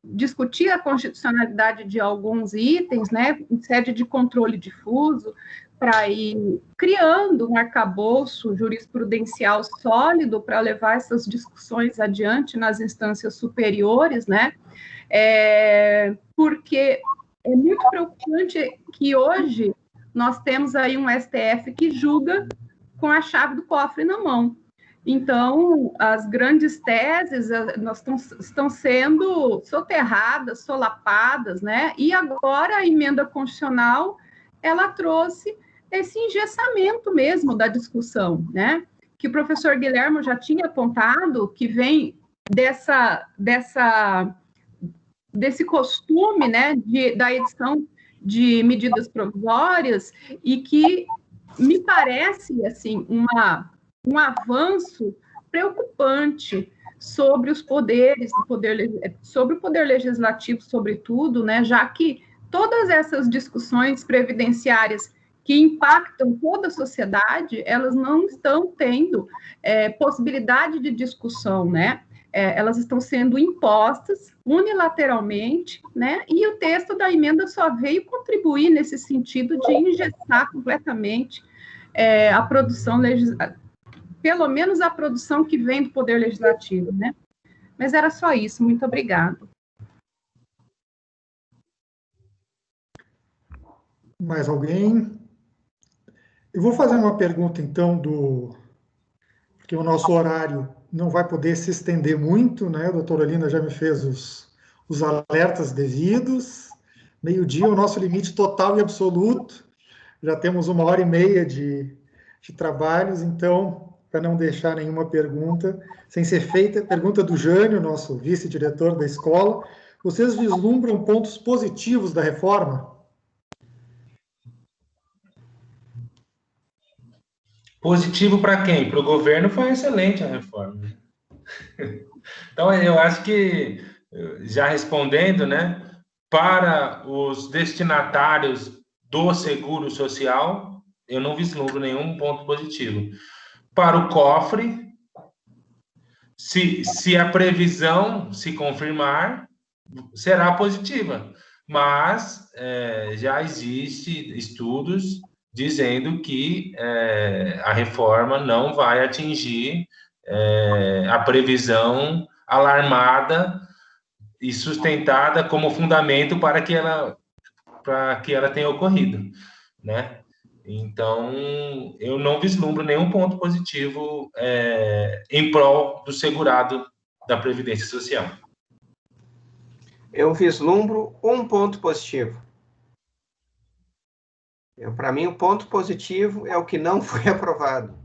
discutir a constitucionalidade de alguns itens, né, em sede de controle difuso, para ir criando um arcabouço jurisprudencial sólido para levar essas discussões adiante nas instâncias superiores, né, porque é muito preocupante que hoje nós temos aí um STF que julga com a chave do cofre na mão. Então, as grandes teses estão sendo soterradas, solapadas, né? E agora a emenda constitucional, ela trouxe esse engessamento mesmo da discussão, né? Que o professor Guilherme já tinha apontado, que vem desse costume, né, da edição de medidas provisórias e que me parece, assim, um avanço preocupante sobre os poderes sobre o poder legislativo, sobretudo, né, já que todas essas discussões previdenciárias que impactam toda a sociedade, elas não estão tendo possibilidade de discussão, né? Elas estão sendo impostas unilateralmente, né? E o texto da emenda só veio contribuir nesse sentido de engessar completamente a produção legislativa, pelo menos a produção que vem do Poder Legislativo, né? Mas era só isso, muito obrigada. Mais alguém? Eu vou fazer uma pergunta, então, porque o nosso horário não vai poder se estender muito, né? A doutora Olinda já me fez os alertas devidos. Meio-dia é o nosso limite total e absoluto. Já temos 1h30 de trabalhos, então, para não deixar nenhuma pergunta sem ser feita, pergunta do Jânio, nosso vice-diretor da escola. Vocês vislumbram pontos positivos da reforma? Positivo para quem? Para o governo foi excelente a reforma. Então, eu acho que, já respondendo, né, para os destinatários do Seguro Social, eu não vislumbro nenhum ponto positivo. Para o cofre, se a previsão se confirmar, será positiva. Mas já existem estudos dizendo que a reforma não vai atingir a previsão alarmada e sustentada como fundamento para que ela tenha ocorrido, né? Então, eu não vislumbro nenhum ponto positivo em prol do segurado da Previdência Social. Eu vislumbro um ponto positivo. Para mim, o ponto positivo é o que não foi aprovado,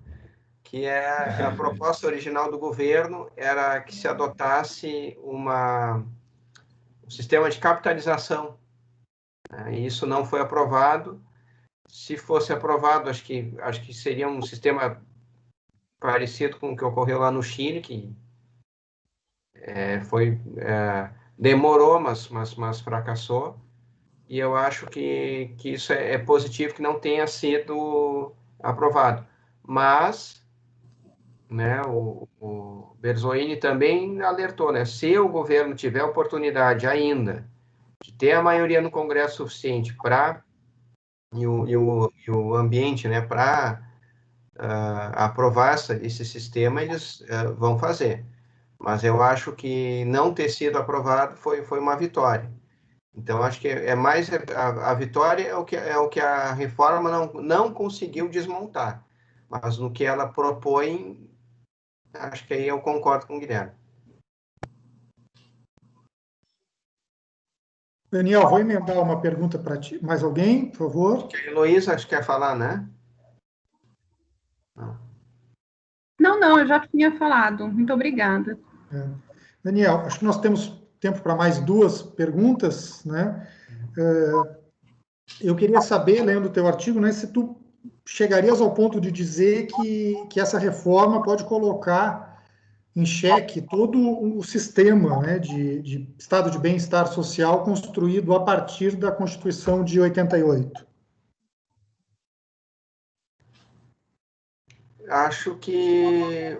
que é a proposta original do governo, era que se adotasse um sistema de capitalização. E isso não foi aprovado. Se fosse aprovado, acho que seria um sistema parecido com o que ocorreu lá no Chile, que demorou, mas fracassou. E eu acho que isso é positivo, que não tenha sido aprovado. Mas, né, o Berzoini também alertou, né, se o governo tiver oportunidade ainda de ter a maioria no Congresso suficiente e o ambiente, né, para aprovar esse sistema, eles vão fazer. Mas eu acho que não ter sido aprovado foi uma vitória. Então, acho que mais a vitória é o que a reforma não conseguiu desmontar. Mas no que ela propõe, acho que aí eu concordo com o Guilherme. Daniel, vou emendar uma pergunta para ti. Mais alguém, por favor? A Heloísa, acho que quer falar, né? Não, eu já tinha falado. Muito obrigada. Daniel, acho que nós temos tempo para mais 2 perguntas, né? Eu queria saber, lendo o teu artigo, né, se tu chegarias ao ponto de dizer que essa reforma pode colocar em xeque todo o sistema, né, de estado de bem-estar social construído a partir da Constituição de 88. Acho que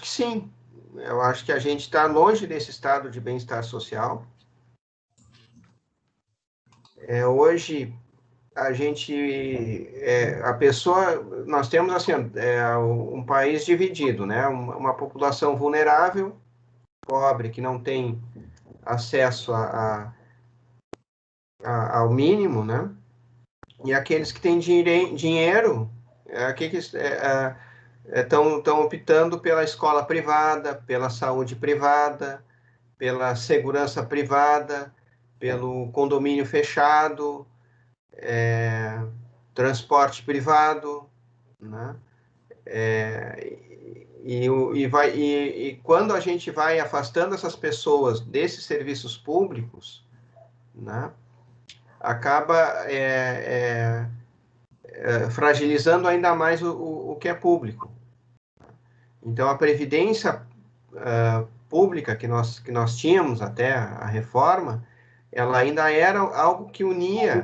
sim. Eu acho que a gente está longe desse estado de bem-estar social. Hoje, nós temos assim, um país dividido, né? Uma população vulnerável, pobre, que não tem acesso ao mínimo, né? E aqueles que têm dinheiro, estão optando pela escola privada, pela saúde privada, pela segurança privada, pelo condomínio fechado, transporte privado, né? E quando a gente vai afastando essas pessoas desses serviços públicos, né, acaba fragilizando ainda mais o que é público. Então, a previdência pública que nós tínhamos até a reforma, ela ainda era algo que unia,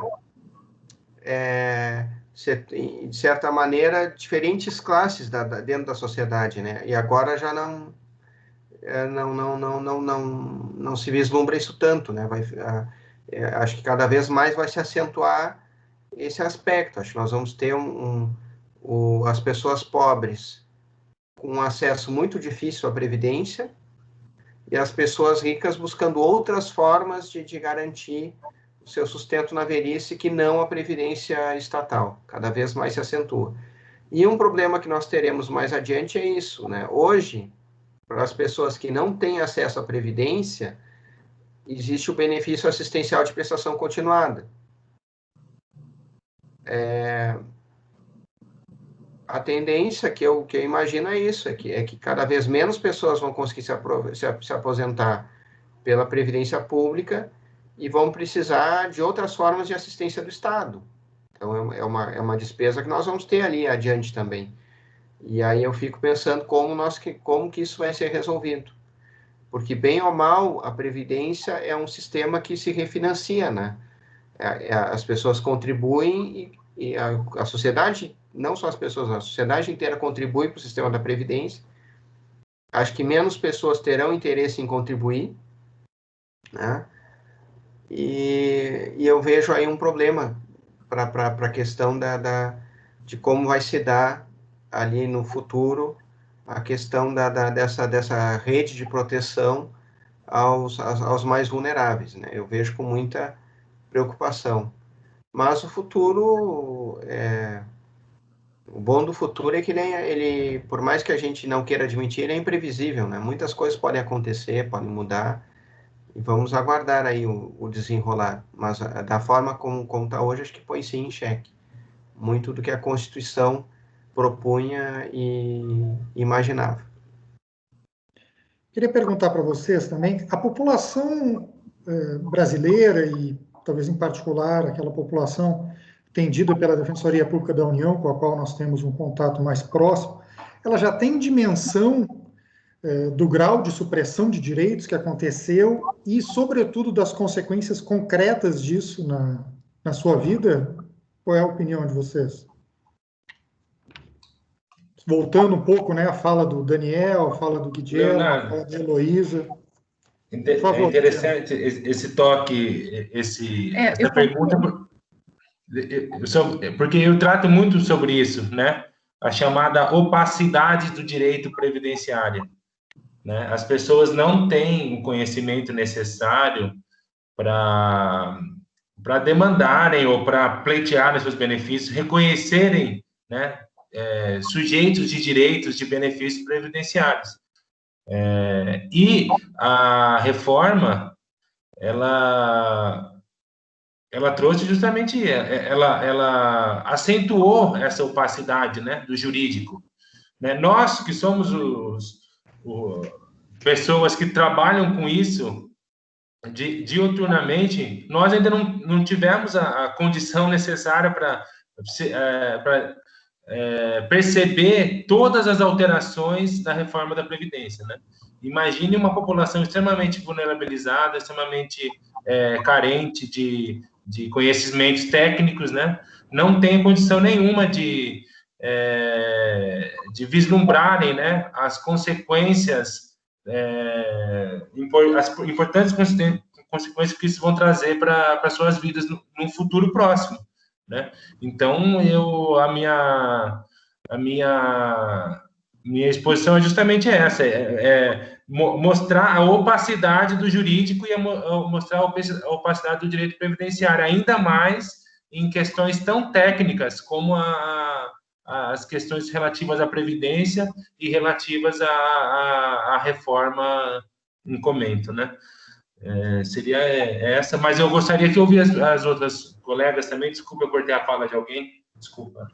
de certa maneira, diferentes classes dentro da sociedade, né? E agora já não se vislumbra isso tanto, né? Acho que cada vez mais vai se acentuar esse aspecto. Acho que nós vamos ter as pessoas pobres com um acesso muito difícil à previdência e as pessoas ricas buscando outras formas de garantir o seu sustento na velhice que não a previdência estatal. Cada vez mais se acentua. E um problema que nós teremos mais adiante é isso, né? Hoje, para as pessoas que não têm acesso à previdência, existe o benefício assistencial de prestação continuada. A tendência que eu imagino é isso, é que cada vez menos pessoas vão conseguir se aposentar pela Previdência Pública e vão precisar de outras formas de assistência do Estado. Então, é uma despesa que nós vamos ter ali adiante também. E aí eu fico pensando como que isso vai ser resolvido. Porque, bem ou mal, a Previdência é um sistema que se refinancia, né? As pessoas contribuem e a sociedade, não só as pessoas, a sociedade inteira contribui para o sistema da Previdência. Acho que menos pessoas terão interesse em contribuir, né? E eu vejo aí um problema para a questão de como vai se dar ali no futuro a questão dessa rede de proteção aos mais vulneráveis, né? Eu vejo com muita preocupação. Mas o futuro, o bom do futuro é que ele, por mais que a gente não queira admitir, ele é imprevisível, né? Muitas coisas podem acontecer, podem mudar, e vamos aguardar aí o desenrolar. Mas da forma como está hoje, acho que põe sim em xeque muito do que a Constituição propunha e imaginava. Queria perguntar para vocês também, a população brasileira e talvez em particular aquela população atendida pela Defensoria Pública da União, com a qual nós temos um contato mais próximo, ela já tem dimensão do grau de supressão de direitos que aconteceu e, sobretudo, das consequências concretas disso na sua vida? Qual é a opinião de vocês? Voltando um pouco, né, a fala do Daniel, a fala do Guilherme, a fala da Heloísa. É interessante esse toque, essa pergunta, porque eu trato muito sobre isso, né? A chamada opacidade do direito previdenciário, né? As pessoas não têm o conhecimento necessário para demandarem ou para pleitearem seus benefícios, reconhecerem, né, sujeitos de direitos de benefícios previdenciários. E a reforma, ela trouxe justamente, ela acentuou essa opacidade, né, do jurídico. Né? Nós, que somos pessoas que trabalham com isso diuturnamente, nós ainda não tivemos a condição necessária para perceber todas as alterações da reforma da Previdência, né? Imagine uma população extremamente vulnerabilizada, extremamente carente de conhecimentos técnicos, né? Não tem condição nenhuma de vislumbrarem, né, as consequências, as importantes consequências que isso vão trazer para suas vidas no futuro próximo, né? Então, a minha exposição é justamente essa, mostrar a opacidade do jurídico e mostrar a opacidade do direito previdenciário, ainda mais em questões tão técnicas como as questões relativas à Previdência e relativas à reforma em comento, né? Seria essa, mas eu gostaria que eu ouvisse as outras colegas também. Desculpa, eu cortei a fala de alguém. Desculpa.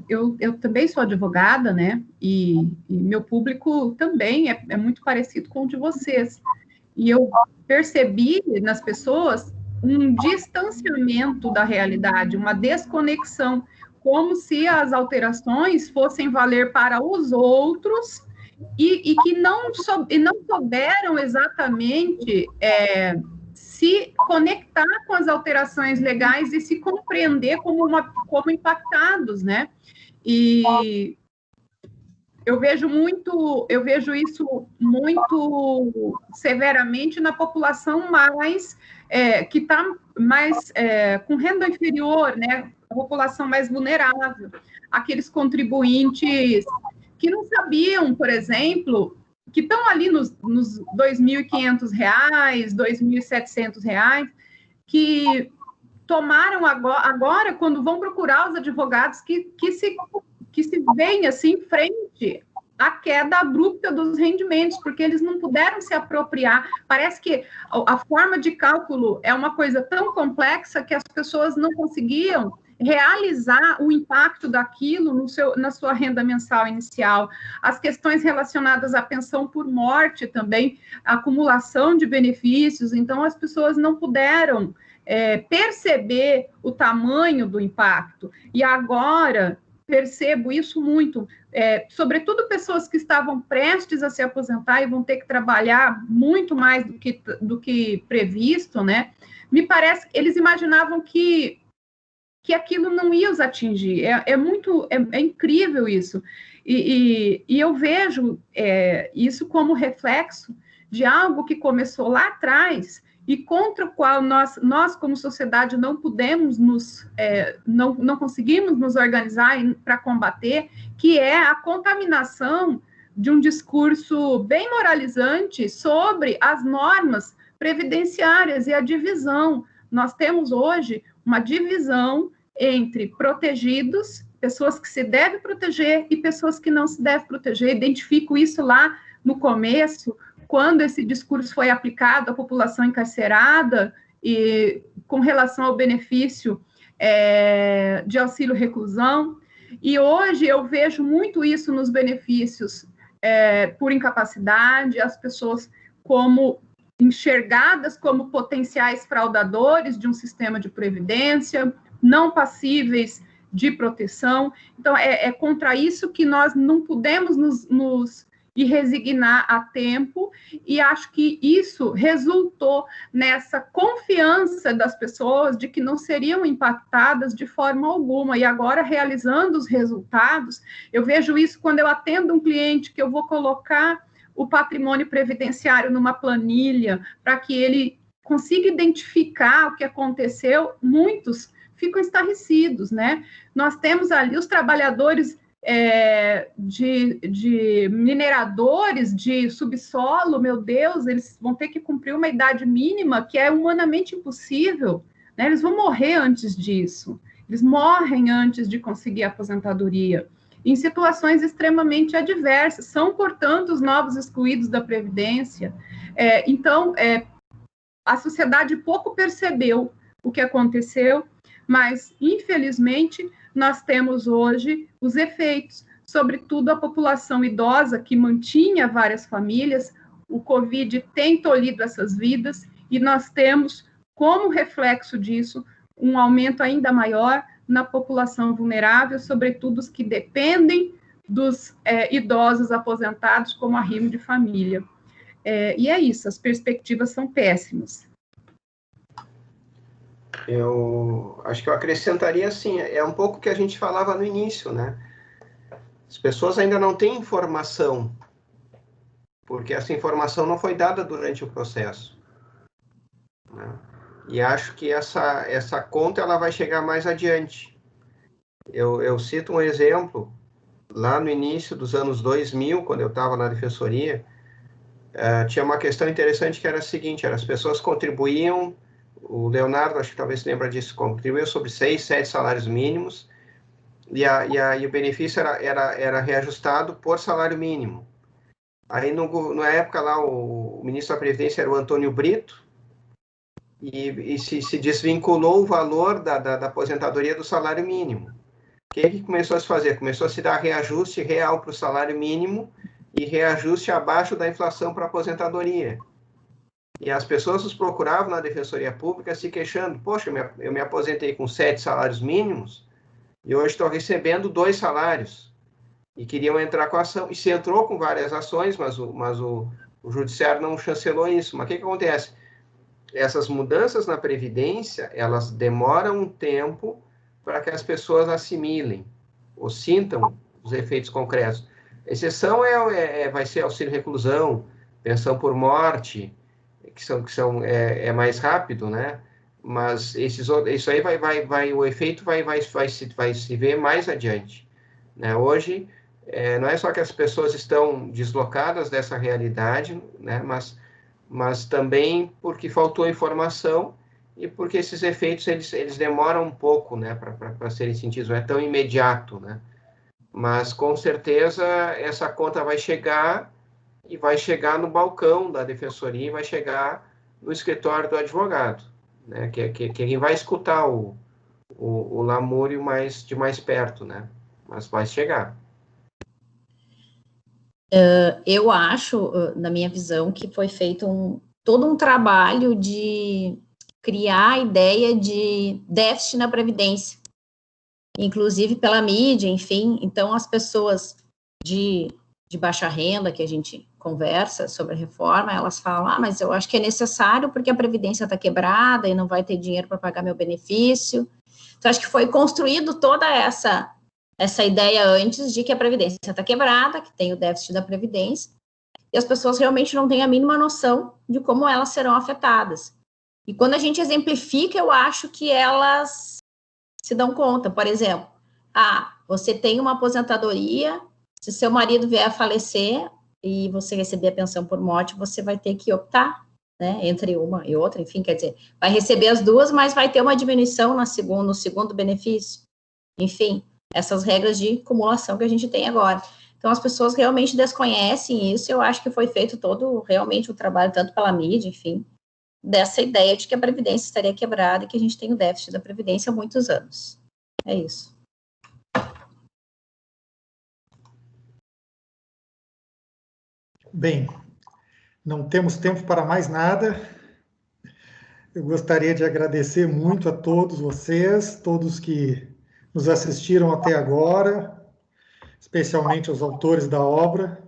Eu também sou advogada, né? E meu público também é muito parecido com o de vocês. E eu percebi nas pessoas um distanciamento da realidade, uma desconexão, como se as alterações fossem valer para os outros e que não souberam exatamente se conectar com as alterações legais e se compreender como impactados, né? E eu vejo isso muito severamente na população que está mais com renda inferior, né? A população mais vulnerável, aqueles contribuintes que não sabiam, por exemplo, que estão ali nos R$ 2.500, R$ 2.700, que tomaram agora, quando vão procurar os advogados, que se veem assim em frente à queda abrupta dos rendimentos, porque eles não puderam se apropriar. Parece que a forma de cálculo é uma coisa tão complexa que as pessoas não conseguiam realizar o impacto daquilo na sua renda mensal inicial. As questões relacionadas à pensão por morte também, a acumulação de benefícios, então as pessoas não puderam perceber o tamanho do impacto. E agora percebo isso muito, sobretudo pessoas que estavam prestes a se aposentar e vão ter que trabalhar muito mais do que previsto, né? me parece que eles imaginavam que aquilo não ia os atingir. É incrível isso. E eu vejo isso como reflexo de algo que começou lá atrás e contra o qual nós como sociedade, não podemos não conseguimos nos organizar para combater, que é a contaminação de um discurso bem moralizante sobre as normas previdenciárias e a divisão. Nós temos hoje uma divisão entre protegidos, pessoas que se devem proteger, e pessoas que não se devem proteger. Identifico isso lá no começo, quando esse discurso foi aplicado à população encarcerada, e com relação ao benefício de auxílio-reclusão. E hoje eu vejo muito isso nos benefícios por incapacidade, as pessoas como enxergadas como potenciais fraudadores de um sistema de previdência, não passíveis de proteção. Então, é contra isso que nós não podemos nos resignar a tempo, e acho que isso resultou nessa confiança das pessoas de que não seriam impactadas de forma alguma, e agora, realizando os resultados, eu vejo isso quando eu atendo um cliente que eu vou colocar o patrimônio previdenciário numa planilha, para que ele consiga identificar o que aconteceu. Muitos ficam estarrecidos, né? Nós temos ali os trabalhadores de mineradores de subsolo, meu Deus, eles vão ter que cumprir uma idade mínima que é humanamente impossível, né? Eles vão morrer antes disso, eles morrem antes de conseguir a aposentadoria, em situações extremamente adversas, são, portanto, os novos excluídos da Previdência. Então, a sociedade pouco percebeu o que aconteceu, mas, infelizmente, nós temos hoje os efeitos, sobretudo a população idosa, que mantinha várias famílias. O Covid tem tolhido essas vidas, e nós temos, como reflexo disso, um aumento ainda maior na população vulnerável, sobretudo os que dependem dos idosos aposentados como arrimo de família. E é isso, as perspectivas são péssimas. Eu acho que eu acrescentaria assim, é um pouco o que a gente falava no início, né? As pessoas ainda não têm informação, porque essa informação não foi dada durante o processo, né? E acho que essa conta ela vai chegar mais adiante. Eu cito um exemplo, lá no início dos anos 2000, quando eu estava na defensoria, tinha uma questão interessante que era a seguinte, as pessoas contribuíam, o Leonardo, acho que talvez se lembra disso, contribuiu sobre 6, 7 salários mínimos, e o benefício era reajustado por salário mínimo. Aí, na época lá, o ministro da Previdência era o Antônio Brito, e se desvinculou o valor da aposentadoria do salário mínimo. O que começou a se fazer? Começou a se dar reajuste real para o salário mínimo e reajuste abaixo da inflação para a aposentadoria. E as pessoas nos procuravam na Defensoria Pública se queixando, poxa, eu me aposentei com 7 salários mínimos e hoje estou recebendo 2 salários. E queriam entrar com a ação. E se entrou com várias ações, mas o Judiciário não chancelou isso. Mas o que acontece? Essas mudanças na Previdência, elas demoram um tempo para que as pessoas assimilem ou sintam os efeitos concretos. A exceção vai ser auxílio-reclusão, pensão por morte, que são mais rápido, né? Mas isso aí o efeito vai se ver mais adiante, né? Hoje, não é só que as pessoas estão deslocadas dessa realidade, né? Mas também porque faltou informação e porque esses efeitos eles demoram um pouco, né, para serem sentidos, não é tão imediato, né? Mas com certeza essa conta vai chegar e vai chegar no balcão da defensoria e vai chegar no escritório do advogado, né? Que quem vai escutar o lamúrio de mais perto, né? Mas vai chegar. Eu acho, na minha visão, que foi feito todo um trabalho de criar a ideia de déficit na Previdência, inclusive pela mídia, enfim. Então, as pessoas de de baixa renda, que a gente conversa sobre a reforma, elas falam, mas eu acho que é necessário porque a Previdência está quebrada e não vai ter dinheiro para pagar meu benefício. Então, acho que foi construído toda essa ideia antes de que a Previdência está quebrada, que tem o déficit da Previdência, e as pessoas realmente não têm a mínima noção de como elas serão afetadas. E quando a gente exemplifica, eu acho que elas se dão conta. Por exemplo, você tem uma aposentadoria, se seu marido vier a falecer e você receber a pensão por morte, você vai ter que optar, né, entre uma e outra, enfim, quer dizer, vai receber as duas, mas vai ter uma diminuição no segundo benefício. Enfim, essas regras de acumulação que a gente tem agora. Então, as pessoas realmente desconhecem isso, eu acho que foi feito todo, realmente, o trabalho, tanto pela mídia, enfim, dessa ideia de que a Previdência estaria quebrada e que a gente tem o déficit da Previdência há muitos anos. É isso. Bem, não temos tempo para mais nada. Eu gostaria de agradecer muito a todos vocês, todos que nos assistiram até agora, especialmente aos autores da obra.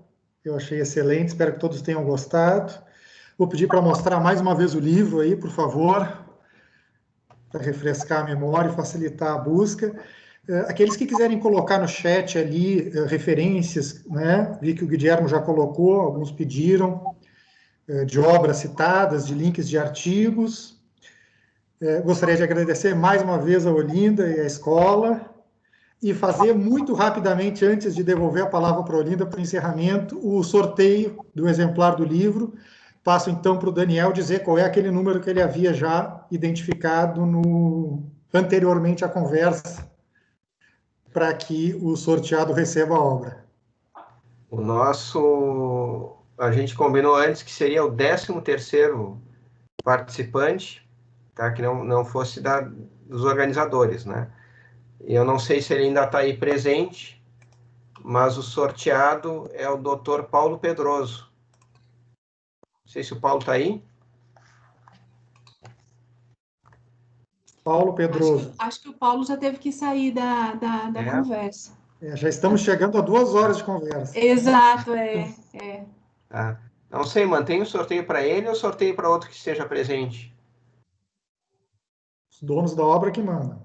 Eu achei excelente, espero que todos tenham gostado. Vou pedir para mostrar mais uma vez o livro aí, por favor, para refrescar a memória e facilitar a busca. Aqueles que quiserem colocar no chat ali referências, né? Vi que o Guilherme já colocou, alguns pediram, de obras citadas, de links de artigos. Gostaria de agradecer mais uma vez a Olinda e a escola, e fazer muito rapidamente, antes de devolver a palavra para a Olinda para o encerramento, o sorteio do exemplar do livro. Passo então para o Daniel dizer qual é aquele número que ele havia já identificado anteriormente à conversa, para que o sorteado receba a obra. A gente combinou antes que seria o 13º participante, tá? Que não fosse dos organizadores, né? Eu não sei se ele ainda está aí presente, mas o sorteado é o Dr. Paulo Pedroso. Não sei se o Paulo está aí. Paulo Pedroso. Acho que o Paulo já teve que sair da conversa. Já estamos chegando a 2 horas de conversa. Exato, Tá. Não sei, mantém o sorteio para ele ou sorteio para outro que esteja presente? Os donos da obra que mandam.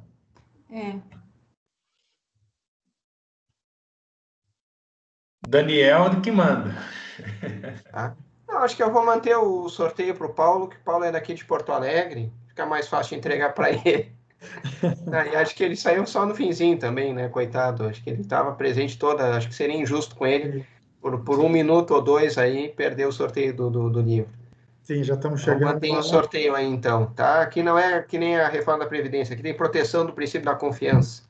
Daniel que manda. Tá. Não, acho que eu vou manter o sorteio para o Paulo, que o Paulo é daqui de Porto Alegre, fica mais fácil de entregar para ele. E acho que ele saiu só no finzinho também, né, coitado, acho que ele estava presente toda, acho que seria injusto com ele, por 1 minuto ou 2 aí, perder o sorteio do livro. Sim, já estamos chegando. Mantém o sorteio aí então, tá? Aqui não é que nem a reforma da Previdência, aqui tem proteção do princípio da confiança.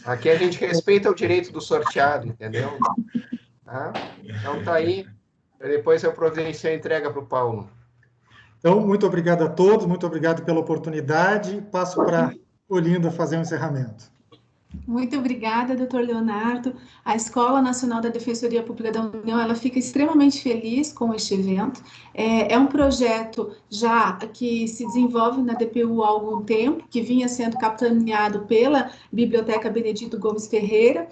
Aqui a gente respeita o direito do sorteado, entendeu? Tá? Então tá aí, depois eu providencio a entrega para o Paulo. Então, muito obrigado a todos, muito obrigado pela oportunidade. Passo para Olinda fazer um encerramento. Muito obrigada, doutor Leonardo. A Escola Nacional da Defensoria Pública da União, ela fica extremamente feliz com este evento. É um projeto já que se desenvolve na DPU há algum tempo, que vinha sendo capitaneado pela Biblioteca Benedito Gomes Ferreira,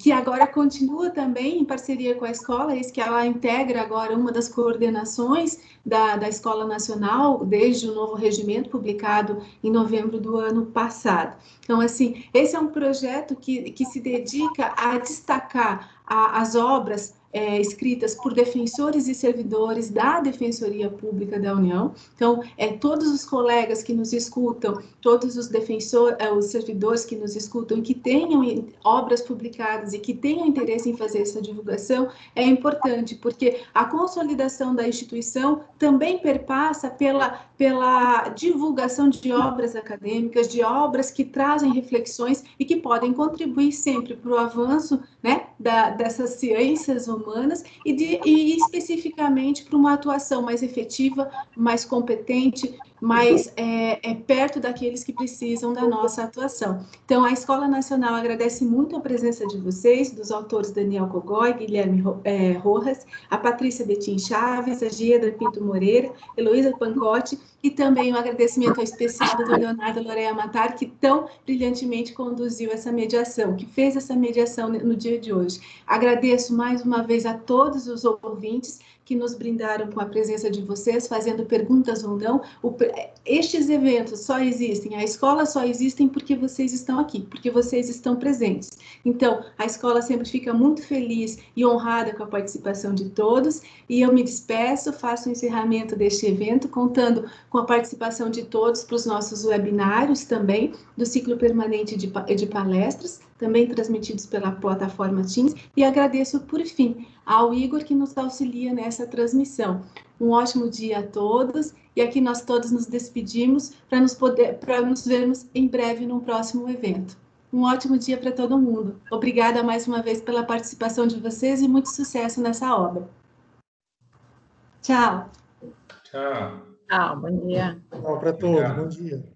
que agora continua também em parceria com a escola, eis que ela integra agora uma das coordenações da Escola Nacional, desde o novo regimento, publicado em novembro do ano passado. Então, assim, esse é um projeto que se dedica a destacar as obras escritas por defensores e servidores da Defensoria Pública da União. Então, todos os colegas que nos escutam, todos os os servidores que nos escutam e que tenham obras publicadas e que tenham interesse em fazer essa divulgação, é importante, porque a consolidação da instituição também perpassa pela divulgação de obras acadêmicas, de obras que trazem reflexões e que podem contribuir sempre para o avanço, né, dessas ciências humanas e especificamente para uma atuação mais efetiva, mais competente, mas perto daqueles que precisam da nossa atuação. Então, a Escola Nacional agradece muito a presença de vocês, dos autores Daniel Gogói, Guilherme Rojas, a Patrícia Betim Chaves, a Giedra Pinto Moreira, Heloísa Pancotti, e também um agradecimento especial ao Dr. Leonardo Lorea Matar, que tão brilhantemente conduziu essa mediação, que fez essa mediação no dia de hoje. Agradeço mais uma vez a todos os ouvintes que nos brindaram com a presença de vocês, fazendo perguntas ou não. Estes eventos só existem, a escola só existem porque vocês estão aqui, porque vocês estão presentes. Então, a escola sempre fica muito feliz e honrada com a participação de todos, e eu me despeço, faço o encerramento deste evento, contando com a participação de todos para os nossos webinários também, do ciclo permanente de palestras, também transmitidos pela plataforma Teams, e agradeço, por fim, ao Igor, que nos auxilia nessa transmissão. Um ótimo dia a todos, e aqui nós todos nos despedimos para nos vermos em breve num próximo evento. Um ótimo dia para todo mundo. Obrigada mais uma vez pela participação de vocês e muito sucesso nessa obra. Tchau. Tchau. Tchau, bom dia. Tchau para todos, bom dia.